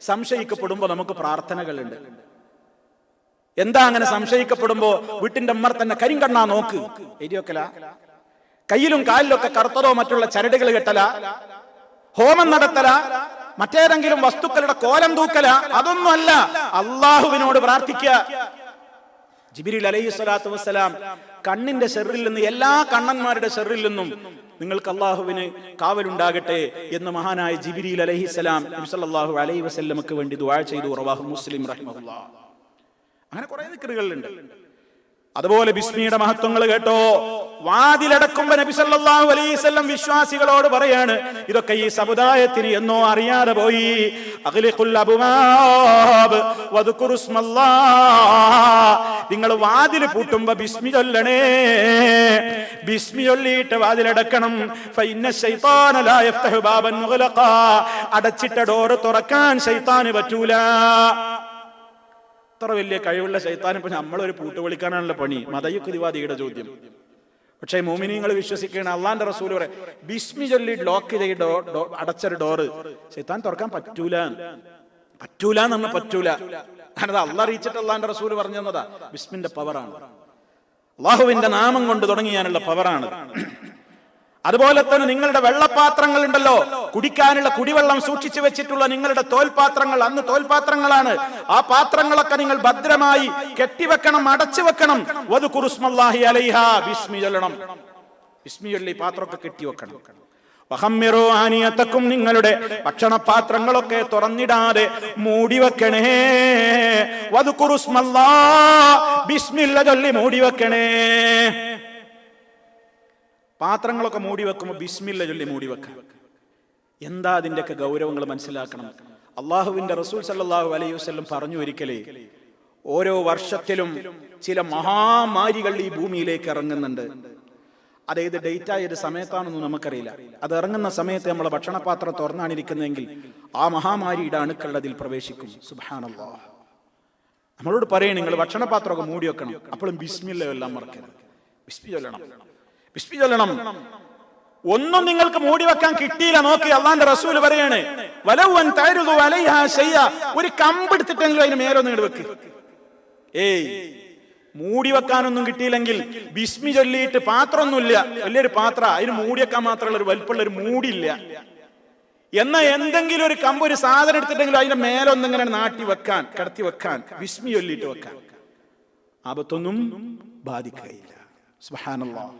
സംശയിക്കപ്പെടുമ്പോൾ നമുക്ക് പ്രാർത്ഥനകളുണ്ട്. എന്താ അങ്ങനെ സംശയിക്കപ്പെടുമ്പോ? വീട്ടിന്റെ അമ്മർ തന്നെ കരിങ്കണ്ണാ നോക്ക് എരിയൊക്കല, കയ്യിലും കാലിലൊക്കെ കറുത്തതോ മറ്റുള്ള ചരടുകൾ കെട്ടല, ഹോമം നടത്തല, മറ്റേതെങ്കിലും വസ്തുക്കളുടെ കോലം തൂക്കല, അതൊന്നുമല്ല. അള്ളാഹുവിനോട് പ്രാർത്ഥിക്കുക. ജിബ്രീൽ അലൈഹി സ്വലാത്തു വസ്സലാം കണ്ണിന്റെ ഷെറിൽ നിന്ന്, എല്ലാ കണ്ണന്മാരുടെ ഷെറിൽ നിന്നും നിങ്ങൾക്ക് അള്ളാഹുവിന് കാവലുണ്ടാകട്ടെ എന്ന് മഹാനായ ജിബ്രീൽ അലൈഹിസ്സലാം നബി സല്ലല്ലാഹു അലൈഹി വസല്ലമക്ക് വേണ്ടി ദുആ ചെയ്തു. റവാഹു മുസ്ലിം റഹിമഹുല്ലാഹ്. അങ്ങനെ കുറെ ദിക്റുകളുണ്ട്. അതുപോലെ ബിസ്മിയുടെ മഹത്വങ്ങൾ കേട്ടോ. വാതിലടക്കുമ്പോ നബി സല്ലല്ലാഹു അലൈഹി വസല്ലം വിശ്വാസികളോട് പറയാണ്, ഇതൊക്കെ ഈ സമുദായത്തിന് എന്നോ അറിയാതെ പോയി. അഗ്ലിഖുൽ അബ്വാബ് വദ്കുറുസ്മല്ലാഹ്, നിങ്ങൾ വാതിൽ പൂട്ടുമ്പോ ബിസ്മി ചൊല്ലണേ. ബിസ്മി ചൊല്ലിയിട്ട് വാതിലടക്കണം. ഫഇന്ന ശൈത്താന ലാ യഫ്തഹു ബാബൻ മുഗ്ലഖാ, അടച്ചിട്ട ഡോർ തുറക്കാൻ ശൈത്താന് പറ്റൂല. എത്ര വലിയ കഴിവുള്ള ശൈത്താൻ ഇപ്പൊ നമ്മളൊരു പൂട്ട് വിളിക്കാനാണല്ലോ പണി. മതയുക്തിവാദിയുടെ ചോദ്യം. പക്ഷേ മോമിനീങ്ങൾ വിശ്വസിക്കുകയാണ്, അള്ളാന്റെ റസൂൽ പറയാം ബിസ്മി ചൊല്ലി ലോക്ക് ചെയ്ത് അടച്ചൊരു ഡോറ് ശൈത്താൻ തുറക്കാൻ പറ്റൂല എന്ന് പറഞ്ഞാൽ പറ്റൂല. കാരണം അള്ളാഹ് അറിയിച്ചിട്ട് അള്ളാന്റെ റസൂൽ പറഞ്ഞു തന്നതാ. ബിസ്മിന്റെ പവറാണ്, അള്ളാഹുവിന്റെ നാമം കൊണ്ട് തുടങ്ങിയാനുള്ള പവറാണ്. അതുപോലെ തന്നെ നിങ്ങളുടെ വെള്ളപാത്രങ്ങൾ ഉണ്ടല്ലോ, കുടിക്കാനുള്ള കുടിവെള്ളം സൂക്ഷിച്ചു വെച്ചിട്ടുള്ള നിങ്ങളുടെ തോൽപാത്രങ്ങൾ, അന്ന് തോൽപാത്രങ്ങളാണ്. ആ പാത്രങ്ങളൊക്കെ നിങ്ങൾ ഭദ്രമായി കെട്ടിവെക്കണം, അടച്ചു വെക്കണം. വദ്കുറുസ്മല്ലാഹി അലൈഹാ, ബിസ്മി ചൊല്ലണം. ബിസ്മി ചൊല്ലി പാത്രമൊക്കെ കെട്ടിവെക്കണം. വഹമ്മിറൂ ആനിയതക്കും, നിങ്ങളുടെ ഭക്ഷണപാത്രങ്ങളൊക്കെ തുറന്നിടാതെ മൂടിവെക്കണേ. വദ്കുറുസ്മല്ലാഹ്, ബിസ്മില്ല ചൊല്ലി മൂടിവെക്കണേ. പാത്രങ്ങളൊക്കെ മൂടി വെക്കുമ്പോൾ ബിസ്മില്ല ചൊല്ലി മൂടി വെക്കാം. എന്താ അതിന്റെയൊക്കെ ഗൗരവങ്ങൾ മനസ്സിലാക്കണം. അള്ളാഹുവിന്റെ റസൂൽ സല്ലല്ലാഹു അലൈഹി വസല്ലം പറഞ്ഞു ഒരിക്കലേ, ഓരോ വർഷത്തിലും ചില മഹാമാരികൾ ഈ ഭൂമിയിലേക്ക് ഇറങ്ങുന്നുണ്ട്. അതേത് ഡേറ്റ് ആയൊരു സമയത്താണെന്ന് നമുക്കറിയില്ല. അത് ഇറങ്ങുന്ന സമയത്ത് നമ്മളെ ഭക്ഷണപാത്രം തുറന്നാണിരിക്കുന്നതെങ്കിൽ ആ മഹാമാരിയുടെ അണുക്കൾ അതിൽ പ്രവേശിക്കും. സുബ്ഹാനല്ലാഹ്. നമ്മളോട് പറയണം, നിങ്ങൾ ഭക്ഷണപാത്രമൊക്കെ മൂടി വെക്കണം, അപ്പോഴും ബിസ്മില്ല എല്ലാം മറക്കരുത്. ബിസ്മി ചൊല്ലണം, ബിസ്മി ചൊല്ലണം. ഒന്നും നിങ്ങൾക്ക് മൂടി വെക്കാൻ കിട്ടിയില്ല, നോക്കി അള്ളാന്റെ റസൂൽ പറയാണ്, വലൗൻ തഅരുദു അലൈഹാ ശൈഅ, ഒരു കമ്പെടുത്തിട്ടെങ്കിലും അതിന് മേലൊന്നും ഇങ്ങട് വെക്ക്. മൂടി വെക്കാനൊന്നും കിട്ടിയില്ലെങ്കിൽ ബിസ്മി ചൊല്ലിയിട്ട് പാത്രമൊന്നുമില്ല, വലിയൊരു പാത്രം, അതിന് മൂടി വെക്കാൻ മാത്രമുള്ള ഒരു വലിപ്പമുള്ള ഒരു മൂടിയില്ല, എന്നാ എന്തെങ്കിലും ഒരു കമ്പ്, ഒരു സാധനം എടുത്തിട്ടെങ്കിലും അതിന്റെ മേലൊന്നും ഇങ്ങനെ നാട്ടി വെക്കാൻ, കടത്തി വെക്കാൻ, ബിസ്മി ചൊല്ലിയിട്ട് വെക്കാൻ, ആപത്തൊന്നും ബാധിക്കുകയില്ല. സുബ്ഹാനല്ലാഹ്.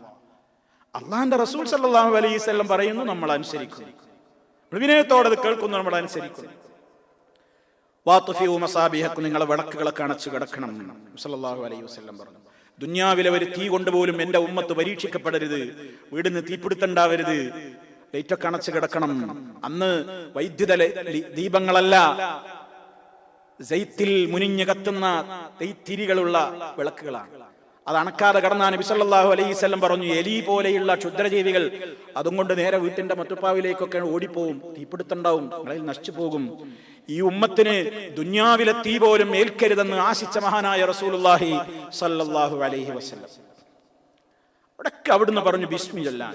അള്ളാന്റെ റസൂൽ സല്ലല്ലാഹു അലൈഹി വസല്ലം പറയുന്നു, നമ്മൾ അനുസരിക്കും. വിനയത്തോടെ അത് കേൾക്കുന്നു, നമ്മൾ അനുസരിക്കും. വാത്ഫിഉ മസാബിഹക്കും, നിങ്ങളെ വിളക്കുകളൊക്കെ അണച്ചു കിടക്കണം സല്ലല്ലാഹു അലൈഹി വസല്ലം പറഞ്ഞു. ദുനിയാവിലെ ഒരു തീ കൊണ്ടുപോലും എന്റെ ഉമ്മത്ത് പരീക്ഷിക്കപ്പെടരുത്, വീടിന് തീപിടുത്തണ്ടാവരുത്, ലൈറ്റൊക്കെ അണച്ചു കിടക്കണം. അന്ന് വൈദ്യുത ദീപങ്ങളല്ല, സൈത്തിൽ മുനിഞ്ഞു കത്തുന്ന തിരികളുള്ള വിളക്കുകളാണ്. അത് അണക്കാതെ കടന്നാൻ നബി സല്ലല്ലാഹു അലൈഹി വസല്ലം പറഞ്ഞു, എലി പോലെയുള്ള ക്ഷുദ്രജീവികൾ അതും കൊണ്ട് നേരെ വീട്ടിന്റെ മട്ടുപ്പാവിലേക്കൊക്കെ ഓടിപ്പോവും, തീപിടുത്തുണ്ടാവും, നിങ്ങളിൽ നശിച്ചു പോകും. ഈ ഉമ്മത്തിന് ദുനിയാവിലെ തീ പോലും ഏൽക്കരുതെന്ന് ആശിച്ച മഹാനായ റസൂലുള്ളാഹി സല്ലല്ലാഹു അലൈഹി വസല്ലം അവിടൊക്കെ അവിടുന്ന് പറഞ്ഞു ബിസ്മി ചൊല്ലാൻ.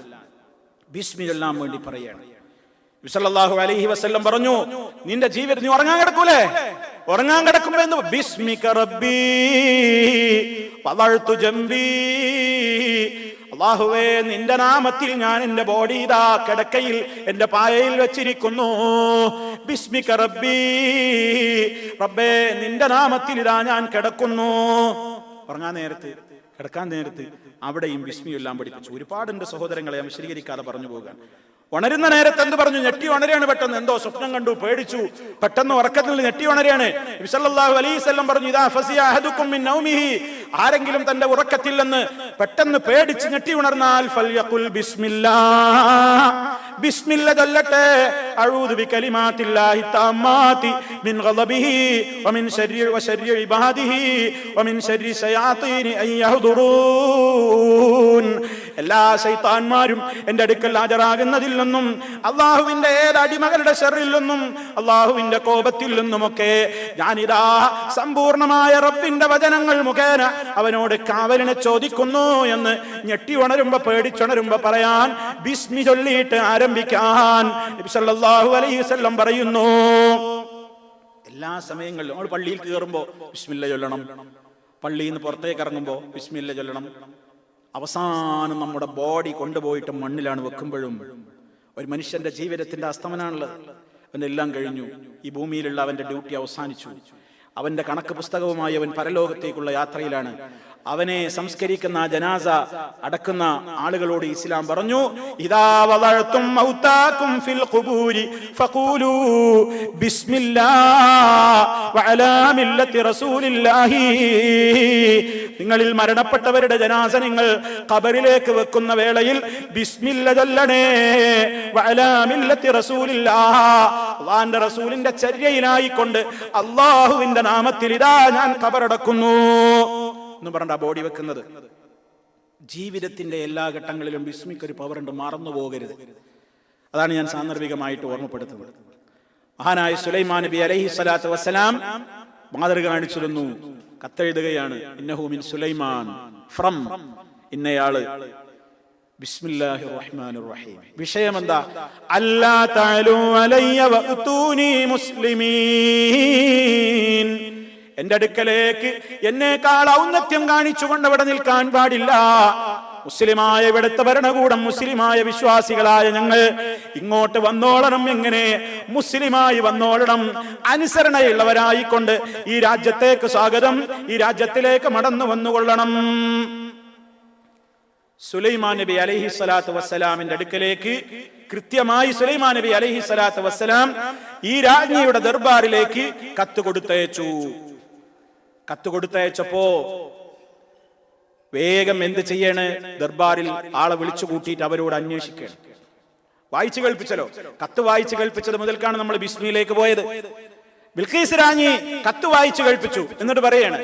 ബിസ്മി ചൊല്ലാൻ വേണ്ടി പറയാണ്. നബി സല്ലല്ലാഹു അലൈഹി വസല്ലം പറഞ്ഞു, നിന്റെ ജീവിതം, നീ ഉറങ്ങാൻ കിടക്കൂലേ, ഉറങ്ങാൻ കിടക്കുമ്പോ എന്ത്, ബിസ്മിക റബ്ബി വദഅതു ജംബി, അല്ലാഹുവേ നിന്റെ നാമത്തിൽ ഞാൻ എന്റെ ബോഡി ഇതാ കിടക്കയിൽ എന്റെ പായയിൽ വെച്ചിരിക്കുന്നു. ബിസ്മിക റബ്ബി, റബ്ബേ നിന്റെ നാമത്തിൽ ഇതാ ഞാൻ കിടക്കുന്നു. ഉറങ്ങാൻ നേരത്ത്, കിടക്കാൻ നേരത്ത് അവിടെയും ബിസ്മി എല്ലാം പഠിപ്പിച്ചു. ഒരുപാടുണ്ട് സഹോദരങ്ങളെ, വിശദീകരിക്കാതെ പറഞ്ഞു പോകാൻ. ഉണരുന്ന നേരത്ത് എന്ത് പറഞ്ഞു, ഞെട്ടി ഉണരാണ്. പെട്ടെന്ന് എന്തോ സ്വപ്നം കണ്ടു, പേടിച്ചു, പെട്ടെന്ന് ഉറക്കത്തിൽ ഞെട്ടി ഉണരാണ്. നബി സല്ലല്ലാഹു അലൈഹി വസല്ലം പറഞ്ഞു, ഇദാ ഫസിയ അഹദുക്കും മിൻ നൗമിഹി, ആരെങ്കിലും തന്റെ ഉറക്കത്തിൽ നിന്ന് പെട്ടെന്ന് പേടിച്ച് ഞെട്ടി ഉണർന്നാൽ ഫൽയഖുൽ ബിസ്മില്ലാഹ്, ബിസ്മില്ല ചൊല്ലട്ടെ. അഊദു ബികലിമാത്തില്ലാഹി തമ്മാതി മിൻ ഗളബിഹി വമിൻ ശർരി ഇബാദിഹി വമിൻ ശർരി ശയാത്തീനി അൻ യഹ്ദുറൂൻ. എല്ലാ ശൈത്താന്മാരും എന്റെ അടുക്കൽ ഹാജരാകുന്നതിൽ നിന്നും, അള്ളാഹുവിന്റെ ഏത് അടിമകളുടെ ശർറിൽ നിന്നും, അള്ളാഹുവിന്റെ കോപത്തിൽ നിന്നുമൊക്കെ ഞാനിതാ സമ്പൂർണമായ റബ്ബിന്റെ വചനങ്ങൾ മുഖേന അവനോട് കാവലിനെ ചോദിക്കുന്നു എന്ന് ഞെട്ടി ഉണരുമ്പോ, പേടിച്ചുണരുമ്പോ പറയാൻ ബിസ്മി ചൊല്ലിയിട്ട് ആരംഭിക്കാൻ നബി സല്ലല്ലാഹു അലൈഹി വസല്ലം പറയുന്നു. എല്ലാ സമയങ്ങളിലും നമ്മൾ പള്ളിയിൽ കയറുമ്പോ ബിസ്മില്ല ചൊല്ലണം, പള്ളിയിൽ നിന്ന് പുറത്തേക്ക് ഇറങ്ങുമ്പോ ബിസ്മില്ല ചൊല്ലണം. അവസാനം നമ്മുടെ ബോഡി കൊണ്ടുപോയിട്ട് മണ്ണിലാണ് വെക്കുമ്പോഴും ഒരു മനുഷ്യന്റെ ജീവിതത്തിന്റെ അസ്തമനാണുള്ളത്. അവനെല്ലാം കഴിഞ്ഞു, ഈ ഭൂമിയിലുള്ള അവന്റെ ഡ്യൂട്ടി അവസാനിച്ചു. അവന്റെ കണക്ക് പുസ്തകവുമായി അവൻ പരലോകത്തേക്കുള്ള യാത്രയിലാണ്. അവനെ സംസ്കരിക്കുന്ന ജനാസ അടക്കുന്ന ആളുകളോട് ഇസ്ലാം പറഞ്ഞു, ഇദാ വദഅതും മൗതാകും ഫിൽ ഖുബൂരി ഫഖൂലൂ ബിസ്മില്ലാഹ് വഅലാ മില്ലത്തി റസൂലില്ലാഹി. നിങ്ങളിൽ മരണപ്പെട്ടവരുടെ ജനാസ നിങ്ങൾ ഖബറിലേക്ക് വെക്കുന്ന വേളയിൽ ബിസ്മില്ല ചൊല്ലണേ. വഅലാ മില്ലത്തി റസൂലില്ലാഹ്, അല്ലാഹുവിന്റെ റസൂലിന്റെ ചര്യയിലായിക്കൊണ്ട് അല്ലാഹുവിന്റെ നാമത്തിൽ ഇതാ ഞാൻ ഖബറടക്കുന്നു എന്ന് പറഞ്ഞ ബോഡി വെക്കുന്നത്. ജീവിതത്തിന്റെ എല്ലാ ഘട്ടങ്ങളിലും ബിസ്മിക്കൊരു പവറുണ്ട്, മറന്നു പോകരുത്. അതാണ് ഞാൻ സാന്ദർഭികമായിട്ട് ഓർമ്മപ്പെടുത്തുന്നത്. മഹാനായ സുലൈമാൻ നബി അലൈഹി സ്വലാത്തു വസ്സലാം മാതൃക കാണിച്ചിരുന്നു. കത്തെഴുതുകയാണ്, ഇന്നഹു മിൻ സുലൈമാൻ, ഫ്രം ഇന്നയാള്, ബിസ്മില്ലാഹിർ റഹ്മാനിർ റഹീം. വിഷയം എന്താ? അല്ലാ തഅലു അലയ്യ വഅതൂനി മുസ്ലിമീൻ. എന്റെ അടുക്കലേക്ക് എന്നേക്കാൾ ഔന്നത്യം കാണിച്ചുകൊണ്ട് അവിടെ നിൽക്കാൻ പാടില്ല. മുസ്ലിമായ ഇവിടുത്തെ ഭരണകൂടം, മുസ്ലിമായ വിശ്വാസികളായ ഞങ്ങൾ ഇങ്ങോട്ട് വന്നോളണം. എങ്ങനെ? മുസ്ലിമായി വന്നോളണം, അനുസരണയുള്ളവരായിക്കൊണ്ട് ഈ രാജ്യത്തേക്ക് സ്വാഗതം, ഈ രാജ്യത്തിലേക്ക് മടന്നു വന്നുകൊള്ളണം. സുലൈമാൻ നബി അലൈഹി സ്വലാത്തു വസ്സലാമിന്റെ അടുക്കലേക്ക് കൃത്യമായി സുലൈമാൻ നബി അലൈഹി സ്വലാത്തു വസ്സലാം ഈ രാജ്ഞിയുടെ ദർബാറിലേക്ക് കത്ത് കൊടുത്തയച്ചു. കത്ത് കൊടുത്തയച്ചപ്പോ വേഗം എന്ത് ചെയ്യണ്? ദർബാറിൽ ആളെ വിളിച്ചു കൂട്ടിയിട്ട് അവരോട് അന്വേഷിക്കണം. വായിച്ചു കേൾപ്പിച്ചല്ലോ. കത്ത് വായിച്ചു കേൾപ്പിച്ചത് മുതൽക്കാണ് നമ്മൾ ബിസ്മിയിലേക്ക് പോയത്. ബിൽഖീസ് രാജ്ഞി കത്ത് വായിച്ചു കേൾപ്പിച്ചു. എന്നിട്ട് പറയാണ്,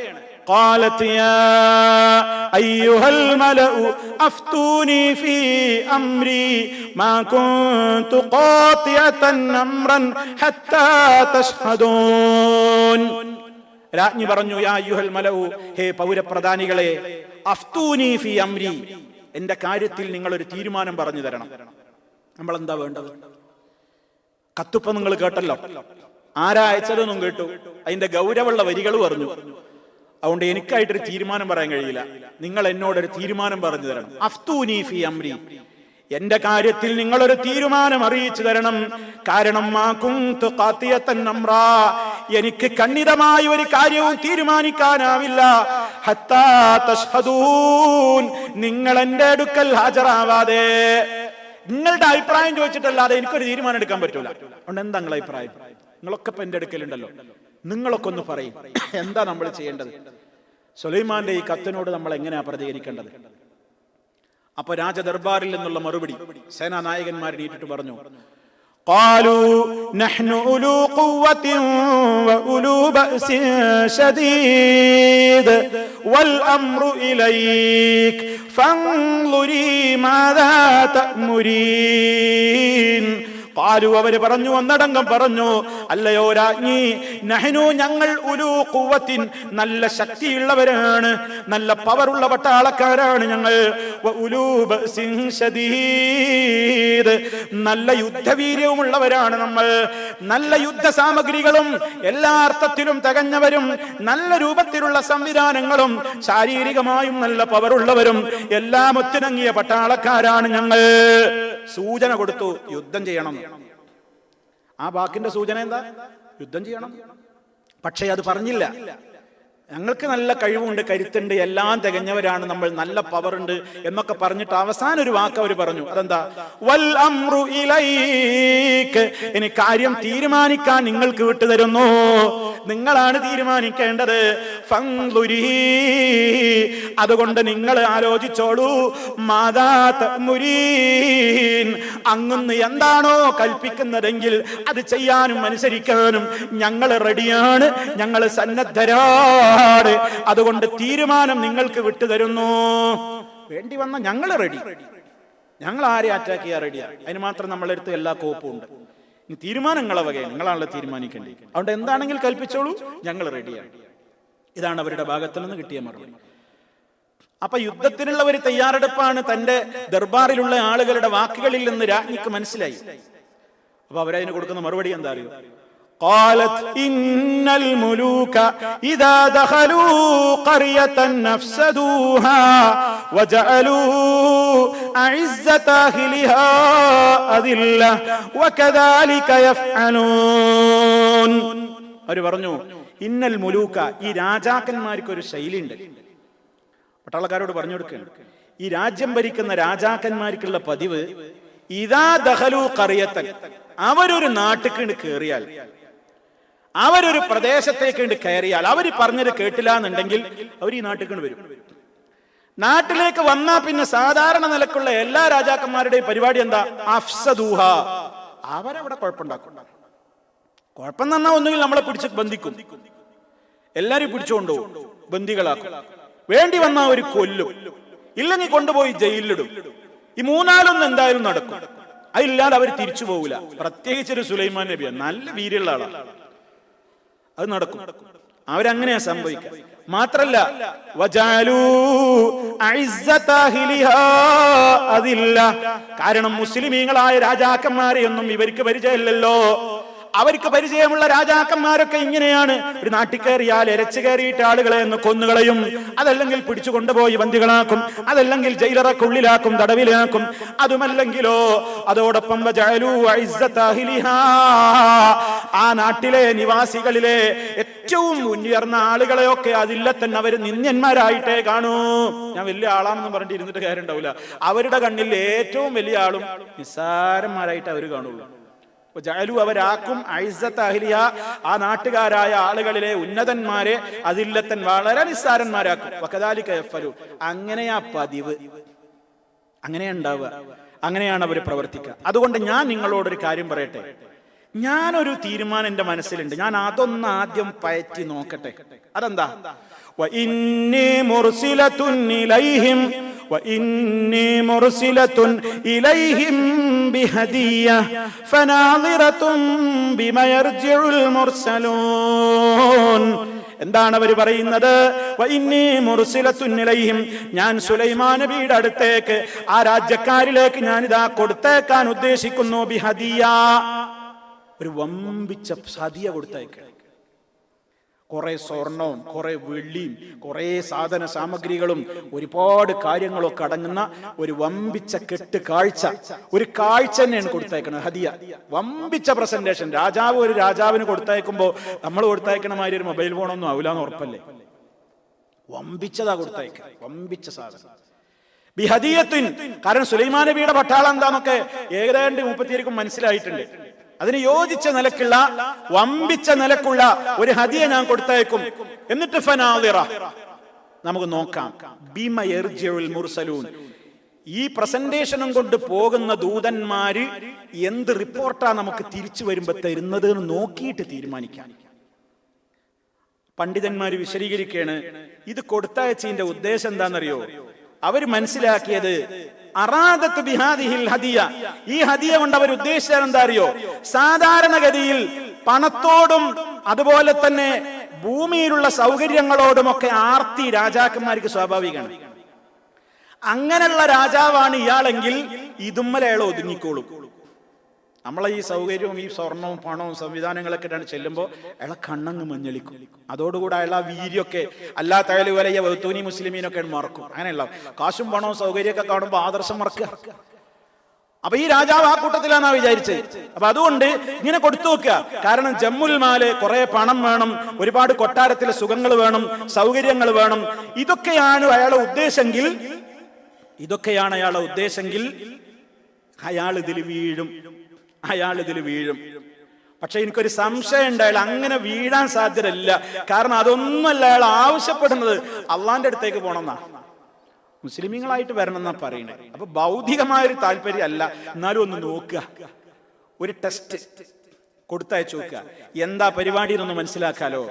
قالت يا أيها الملأ أفتوني في أمري ما كنت قاطعة أمرا حتى تشهدون. രാജ്ഞി പറഞ്ഞു, യാ അയ്യുഹൽ മലഉ, ഹേ പൗരപ്രധാനികളെ, അഫ്തൂനി ഫി അംരി, എന്റെ കാര്യത്തിൽ നിങ്ങൾ ഒരു തീരുമാനം പറഞ്ഞു തരണം. നമ്മൾ എന്താ വേണ്ടത്? കത്തുപ്പം നിങ്ങൾ കേട്ടല്ലോ, ആരാ അയച്ചതെന്നും കേട്ടു, അതിന്റെ ഗൗരവമുള്ള വരികൾ പറഞ്ഞു. അതുകൊണ്ട് എനിക്കായിട്ടൊരു തീരുമാനം പറയാൻ കഴിയില്ല, നിങ്ങൾ എന്നോടൊരു തീരുമാനം പറഞ്ഞു തരണം. അഫ്തൂനി ഫി അംരി, എന്റെ കാര്യത്തിൽ നിങ്ങളൊരു തീരുമാനം അറിയിച്ചു തരണം. കാരണം എനിക്ക് ഖണ്ഡിതമായ ഒരു കാര്യവും തീരുമാനിക്കാനാവില്ല. ഹത്താ തശ്ഹദൂൻ, നിങ്ങൾ എന്റെ അടുക്കൽ ഹാജരാവാതെ, നിങ്ങളുടെ അഭിപ്രായം ചോദിച്ചിട്ടല്ലാതെ എനിക്കൊരു തീരുമാനം എടുക്കാൻ പറ്റൂല. അതുകൊണ്ട് എന്താ നിങ്ങളുടെ അഭിപ്രായം? നിങ്ങളൊക്കെ ഇപ്പൊ എന്റെ അടുക്കലുണ്ടല്ലോ, നിങ്ങളൊക്കെ ഒന്ന് പറയും, എന്താ നമ്മൾ ചെയ്യേണ്ടത്? സുലൈമാന്റെ ഈ കത്തിനോട് നമ്മൾ എങ്ങനെയാ പ്രതികരിക്കേണ്ടത്? അപ്പൊ രാജദർബാറിൽ നിന്നുള്ള മറുപടി സേനാ നായകന്മാർ നീട്ടിട്ട് പറഞ്ഞു, ഖാലൂ നഹ്നു ഉലൂ ഖുവ്വത്തിൻ വഉലൂ ബഅസിൻ ശദീദ് വൽ അംറു ഇലൈക് ഫൻളുരി മാദാ തഅ്മുരീൻ. ഖാലു, അവര് പറഞ്ഞു, ഒന്നടങ്കം പറഞ്ഞു, അല്ലയോ രാജ്ഞി, നഹ്നു, ഞങ്ങൾ, ഉലൂ ഖുവ്വത്തിൻ, നല്ല ശക്തിയുള്ളവരാണ്, നല്ല പവറുള്ള പട്ടാളക്കാരാണ് ഞങ്ങൾ, വഉലൂ ബഅസിൻ ശദീദ്, നല്ല യുദ്ധവീര്യവുമുള്ളവരാണ് നമ്മൾ, നല്ല യുദ്ധ സാമഗ്രികളും എല്ലാ അർത്ഥത്തിലും തികഞ്ഞവരും, നല്ല രൂപത്തിലുള്ള സംവിധാനങ്ങളും, ശാരീരികമായും നല്ല പവറുള്ളവരും, എല്ലാം ഒത്തിണങ്ങിയ പട്ടാളക്കാരാണ് ഞങ്ങൾ. സൂചന കൊടുത്തു, യുദ്ധം ചെയ്യണം. ആ വാക്കിന്റെ സൂചന എന്താ? യുദ്ധം ചെയ്യണം. പക്ഷേ അത് പറഞ്ഞില്ല. ഞങ്ങൾക്ക് നല്ല കഴിവുണ്ട്, കരുത്തുണ്ട്, എല്ലാം തികഞ്ഞവരാണ് നമ്മൾ, നല്ല പവർ ഉണ്ട് എന്നൊക്കെ പറഞ്ഞിട്ട് അവസാനം ഒരു വാക്ക് അവർ പറഞ്ഞു. അതെന്താ? വൽ അംറു ഇലൈക്, ഇനി കാര്യം തീരുമാനിക്കാൻ നിങ്ങൾക്ക് വിട്ടുതരുന്നു, നിങ്ങളാണ് തീരുമാനിക്കേണ്ടത്. ഫൻളുരി, അതുകൊണ്ട് നിങ്ങൾ ആലോചിച്ചോളൂ. മാദാ തഅ്മുരീൻ, അങ്ങുന്ന് എന്താണോ കൽപ്പിക്കുന്നതെങ്കിൽ അത് ചെയ്യാനും അനുസരിക്കാനും ഞങ്ങൾ റെഡിയാണ്, ഞങ്ങൾ സന്നദ്ധരാണ്. അതുകൊണ്ട് തീരുമാനം നിങ്ങൾക്ക് വിട്ടുതരുന്നു. വേണ്ടി വന്ന ഞങ്ങൾ റെഡി, ഞങ്ങൾ ആരെ അറ്റാക്ക് ചെയ്യാൻ റെഡിയാണ്. അതിന് മാത്രം നമ്മളെടുത്ത് എല്ലാ കോപ്പും ഉണ്ട്. ഇനി തീരുമാനങ്ങളെ വകയാണ്, നിങ്ങളാണല്ലോ തീരുമാനിക്കേണ്ടി. അതുകൊണ്ട് എന്താണെങ്കിൽ കൽപ്പിച്ചോളൂ, ഞങ്ങൾ റെഡിയാണ്. ഇതാണ് അവരുടെ ഭാഗത്തിൽ നിന്ന് കിട്ടിയ മറുപടി. അപ്പൊ യുദ്ധത്തിനുള്ള ഒരു തയ്യാറെടുപ്പാണ് തന്റെ ദർബാറിലുള്ള ആളുകളുടെ വാക്കുകളിൽ നിന്ന് രാജ്ഞിക്ക് മനസ്സിലായി. അപ്പൊ അവരതിന് കൊടുക്കുന്ന മറുപടി എന്താ അറിയോ? قالت إن الملوك إذا دخلوا قرية أفسدوها وجعلوا أعزة أهلها أذلة وكذلك يفعلون. അവർ പറഞ്ഞു, ഇന്നൽ മുലൂക്ക, ഈ രാജാക്കന്മാർക്ക് ഒരു ശൈലിയുണ്ട്. പട്ടാളക്കാരോട് പറഞ്ഞു കൊടുക്കുകയാണ്, ഈ രാജ്യം ഭരിക്കുന്ന രാജാക്കന്മാർക്കുള്ള പതിവ്, ഇദാ ദഖലൂ ഖറിയത്തൻ, അവരൊരു നാട്ടിലേക്ക് കയറിയാൽ, അവരൊരു പ്രദേശത്തേക്ക് കയറിയാൽ, അവർ പറഞ്ഞത് കേട്ടില്ല എന്നുണ്ടെങ്കിൽ അവർ ഈ നാട്ടിലേക്ക് വരും. നാട്ടിലേക്ക് വന്നാ പിന്നെ സാധാരണ നിലക്കുള്ള എല്ലാ രാജാക്കന്മാരുടെയും പരിപാടി എന്താ? അഫ്സദൂഹ, അവരവിടെ കുഴപ്പമുണ്ടാക്കും. കുഴപ്പം തന്നാ ഒന്നുകിൽ നമ്മളെ പിടിച്ച് ബന്ധിക്കും, എല്ലാരും പിടിച്ചുകൊണ്ടുപോകും, ബന്ദികളാക്കും, വേണ്ടി വന്നാ ഒരു കൊല്ലും, ഇല്ലെങ്കിൽ കൊണ്ടുപോയി ജയിലിലിടും. ഈ മൂന്നാലൊന്നും എന്തായാലും നടക്കും. അതില്ലാതെ അവർ തിരിച്ചു പോകില്ല. പ്രത്യേകിച്ചൊരു സുലൈമാൻ നബിയാണ്, നല്ല വീര്യമുള്ള ആളാണ്, അത് നടക്കും. അവരങ്ങനെയാ സംഭവിക്കുക. മാത്രല്ല വജഅലൂ അഇസ്സത അഹ്ലിഹാ അദില്ല. കാരണം മുസ്ലിമീങ്ങളായ രാജാക്കന്മാരെയൊന്നും ഇവർക്ക് പരിചയമില്ലല്ലോ. അവർക്ക് പരിചയമുള്ള രാജാക്കന്മാരൊക്കെ ഇങ്ങനെയാണ്. ഒരു നാട്ടിൽ കയറിയാൽ എരച്ചു കയറിയിട്ട് ആളുകളെ ഒന്ന് കൊന്നുകളയും, അതല്ലെങ്കിൽ പിടിച്ചു കൊണ്ടുപോയി ബന്ദികളാക്കും, അതല്ലെങ്കിൽ ജയിലറക്കുള്ളിലാക്കും, തടവിലാക്കും. അതുമല്ലെങ്കിലോ അതോടൊപ്പം ആ നാട്ടിലെ നിവാസികളിലെ ഏറ്റവും ഉയർന്ന ആളുകളെയൊക്കെ അതില്ല തന്നെ അവർ നിന്ദ്യന്മാരായിട്ടേ കാണൂ. ഞാൻ വലിയ ആളാണെന്ന് പറഞ്ഞിട്ട് ഇരുന്നിട്ട് കാര്യം ഉണ്ടാവില്ല. അവരുടെ കണ്ണിൽ ഏറ്റവും വലിയ ആളും നിസ്സാരന്മാരായിട്ട് അവർ കാണുള്ളൂ. അവരാക്കും ആ നാട്ടുകാരായ ആളുകളിലെ ഉന്നതന്മാരെ അതില്ലത്തൻ വളരെ നിസ്സാരന്മാരാക്കും. അങ്ങനെയാ പതിവ്, അങ്ങനെയാ ഉണ്ടാവുക, അങ്ങനെയാണ് അവർ പ്രവർത്തിക്കുക. അതുകൊണ്ട് ഞാൻ നിങ്ങളോടൊരു കാര്യം പറയട്ടെ. ഞാനൊരു തീരുമാനം എന്റെ മനസ്സിലുണ്ട്. ഞാൻ അതൊന്ന് ആദ്യം പയറ്റി നോക്കട്ടെ. അതെന്താ? وإني مرسلة إليهم بهدية فناظرة بما يرجع المرسلون. എന്താണ് അവർ പറയുന്നത്? വഇന്നീ മുർസിലത്തുൻ ഇലൈഹിം, ഞാൻ സുലൈമാൻ നബിയുടെ അടുത്തേക്ക് ആ രാജ്യക്കാരിലേക്ക് ഞാൻ ഇതാ കൊടുത്തേക്കാൻ ഉദ്ദേശിക്കുന്നു. ബിഹദിയ, ഒരു വമ്പിച്ച ഹദിയ കൊടുത്തേക്ക്. കുറെ സ്വർണവും കുറെ വെള്ളിയും കുറെ സാധന സാമഗ്രികളും ഒരുപാട് കാര്യങ്ങളൊക്കെ അടങ്ങുന്ന ഒരു വമ്പിച്ച കെട്ട് കാഴ്ച, ഒരു കാഴ്ച തന്നെയാണ് കൊടുത്തയക്കുന്നത് ഹദിയ. വമ്പിച്ച പ്രസന്റേഷൻ. രാജാവ് ഒരു രാജാവിന് കൊടുത്തയക്കുമ്പോ നമ്മൾ കൊടുത്തയക്കണ മാതിരി ഒരു മൊബൈൽ ഫോണൊന്നും ആവില്ലാന്ന് ഉറപ്പല്ലേ. വമ്പിച്ചതാ കൊടുത്തയക്ക, വമ്പിച്ച സാധനം. ബിഹദിയത്തിൻ, കാരണം സുലൈമാൻ നബിയുടെ പട്ടാളം എന്താന്നൊക്കെ ഏകദേശം 30 മനസ്സിലായിട്ടുണ്ട്. അതിന് യോജിച്ച നിലക്കുള്ള വമ്പിച്ച നിലക്കുള്ള ഒരു ഹദിയ ഞാൻ കൊടുത്തയക്കും. എന്നിട്ട് ഫനാദിറ, നമുക്ക് നോക്കാം. ബിമ യർജിഉൽ മുർസലൂൻ, ഈ പ്രസന്റേഷനും കൊണ്ട് പോകുന്ന ദൂതന്മാര് എന്ത് റിപ്പോർട്ടാ നമുക്ക് തിരിച്ചു വരുമ്പോ തരുന്നത് എന്ന് നോക്കിയിട്ട് തീരുമാനിക്കാം. പണ്ഡിതന്മാര് വിശദീകരിക്കുകയാണ്, ഇത് കൊടുത്തയച്ചതിന്റെ ഉദ്ദേശം എന്താണെന്നറിയോ? അവർ മനസ്സിലാക്കിയത് അറാദത്ത് ബിഹാദിഹിൽ ഹദിയ, ഈ ഹദിയ കൊണ്ട് അവർ ഉദ്ദേശിച്ചത് എന്താ അറിയോ? സാധാരണഗതിയിൽ പണത്തോടും അതുപോലെ തന്നെ ഭൂമിയിലുള്ള സൗകര്യങ്ങളോടുമൊക്കെ ആർത്തി രാജാക്കന്മാർക്ക് സ്വാഭാവികമാണ്. അങ്ങനെയുള്ള രാജാവാണ് ഇയാളെങ്കിൽ ഇതുമ്മലെ അയാൾ ഒതുങ്ങിക്കോളും. നമ്മളെ ഈ സൗകര്യവും ഈ സ്വർണവും പണവും സംവിധാനങ്ങളൊക്കെ ചെല്ലുമ്പോൾ അയാളെ കണ്ണങ്ങ് മഞ്ഞളിക്കും. അതോടുകൂടെ അയാൾ ആ വീര്യമൊക്കെ അല്ലാത്ത അയാൾ വലയ വൗത്തൂനി മുസ്ലിമീനൊക്കെ മറക്കും. അങ്ങനെയുള്ള കാശും പണവും സൗകര്യമൊക്കെ കാണുമ്പോൾ ആദർശം മറക്കുക. അപ്പൊ ഈ രാജാവ് ആ കൂട്ടത്തിലാന്നാ വിചാരിച്ചത്. അപ്പൊ അതുകൊണ്ട് ഇങ്ങനെ കൊടുത്തു നോക്കുക. കാരണം ജമ്മുൽ മാല്, കുറെ പണം വേണം, ഒരുപാട് കൊട്ടാരത്തിലെ സുഖങ്ങൾ വേണം, സൗകര്യങ്ങൾ വേണം. ഇതൊക്കെയാണ് അയാളെ ഉദ്ദേശമെങ്കിൽ അയാൾ ഇതിൽ വീഴും. പക്ഷെ എനിക്കൊരു സംശയം ഉണ്ട്, അയാൾ അങ്ങനെ വീഴാൻ സാധ്യതയില്ല. കാരണം അതൊന്നുമല്ല അയാൾ ആവശ്യപ്പെടുന്നത്, അള്ളാന്റെ അടുത്തേക്ക് പോകണമെന്നാ, മുസ്ലിമീങ്ങളായിട്ട് വരണം എന്നാ പറയുന്നത്. അപ്പൊ ഭൗതികമായൊരു താല്പര്യം അല്ല. എന്നാലും ഒന്ന് നോക്കുക, ഒരു ടെസ്റ്റ് കൊടുത്തയച്ചു നോക്കുക, എന്താ പരിപാടി എന്നൊന്ന് മനസ്സിലാക്കാലോ.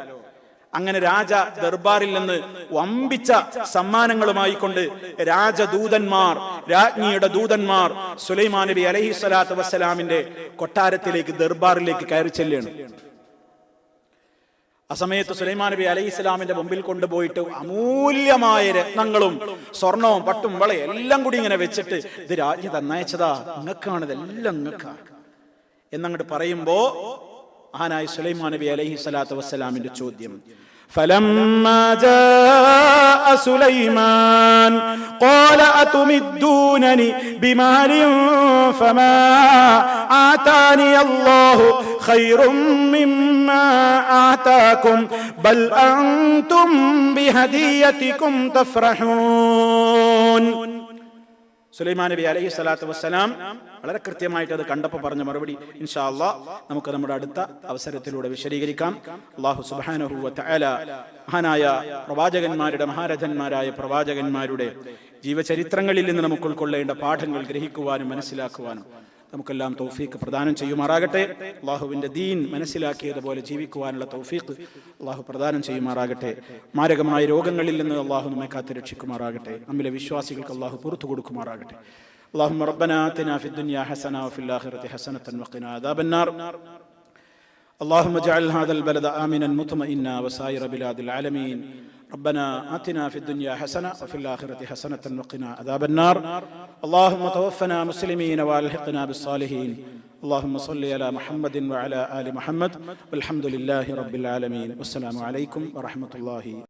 അങ്ങനെ രാജ ദർബാറിൽ നിന്ന് വമ്പിച്ച സമ്മാനങ്ങളുമായി കൊണ്ട് രാജ്ഞിയുടെ ദൂതന്മാർ സുലൈമാൻ നബി അലൈഹി സ്വലാത്തു വസ്സലാമിന്റെ കൊട്ടാരത്തിലേക്ക്, ദർബാറിലേക്ക് കയറി ചെല്ലുകയാണ്. ആ സമയത്ത് സുലൈമാൻ നബി അലൈഹി സ്വലാമിന്റെ മുമ്പിൽ കൊണ്ടുപോയിട്ട് അമൂല്യമായ രത്നങ്ങളും സ്വർണവും പട്ടും വളയും എല്ലാം കൂടി ഇങ്ങനെ വെച്ചിട്ട്, ഇത് രാജ്ഞി തന്നയച്ചതാ, നിങ്ങൾക്കാണ്, ഇതെല്ലാം നിങ്ങൾക്കാണ് എന്നങ്ങോട്ട് പറയുമ്പോ മഹാനായ സുലൈമാൻ നബി അലൈഹി സ്വലാത്തു വസ്സലാമിന്റെ ചോദ്യം, فلما جاء سليمان قال أتمدونني بمال فما آتاني الله خير مما آتاكم بل أنتم بهديتكم تفرحون. സുലൈമാൻ നബി അലൈഹി സ്വലാത്തു വസ്സലാം വളരെ കൃത്യമായിട്ട് അത് കണ്ടപ്പോൾ പറഞ്ഞ മറുപടി ഇൻഷാ അല്ലാഹ് നമുക്ക് നമ്മുടെ അടുത്ത അവസരത്തിലൂടെ വിശദീകരിക്കാം. അല്ലാഹു സുബ്ഹാനഹു വ തആല മഹാനായ പ്രവാചകന്മാരുടെ, മഹാരഥന്മാരായ പ്രവാചകന്മാരുടെ ജീവചരിത്രങ്ങളിൽ നിന്ന് നമുക്ക് ഉൾക്കൊള്ളേണ്ട പാഠങ്ങൾ ഗ്രഹിക്കുവാനും മനസ്സിലാക്കുവാനും നമുക്കെല്ലാം തൗഫീഖ് പ്രദാനം ചെയ്യുമാറാകട്ടെ. അള്ളാഹുവിന്റെ ദീൻ മനസ്സിലാക്കിയതുപോലെ ജീവിക്കുവാനുള്ള തൗഫീഖ് അള്ളാഹു പ്രദാനം ചെയ്യുമാറാകട്ടെ. മാരകമായ രോഗങ്ങളിൽ നിന്ന് അള്ളാഹു നമ്മെ കാത്ത് രക്ഷിക്കുമാറാകട്ടെ. നമ്മിലെ വിശ്വാസികൾക്ക് അള്ളാഹു പുറത്തു കൊടുക്കുമാറാകട്ടെ. اللهم ربنا آتنا في الدنيا حسنة وفي الآخرة حسنة وقنا عذاب النار. اللهم اجعل هذا البلد آمنا مطمئنا وسائر بلاد العالمين. ربنا آتنا في الدنيا حسنة وفي الآخرة حسنة وقنا عذاب النار. اللهم توفنا مسلمين والحقنا بالصالحين. اللهم صل على محمد وعلى آل محمد والحمد لله رب العالمين. والسلام عليكم ورحمة الله.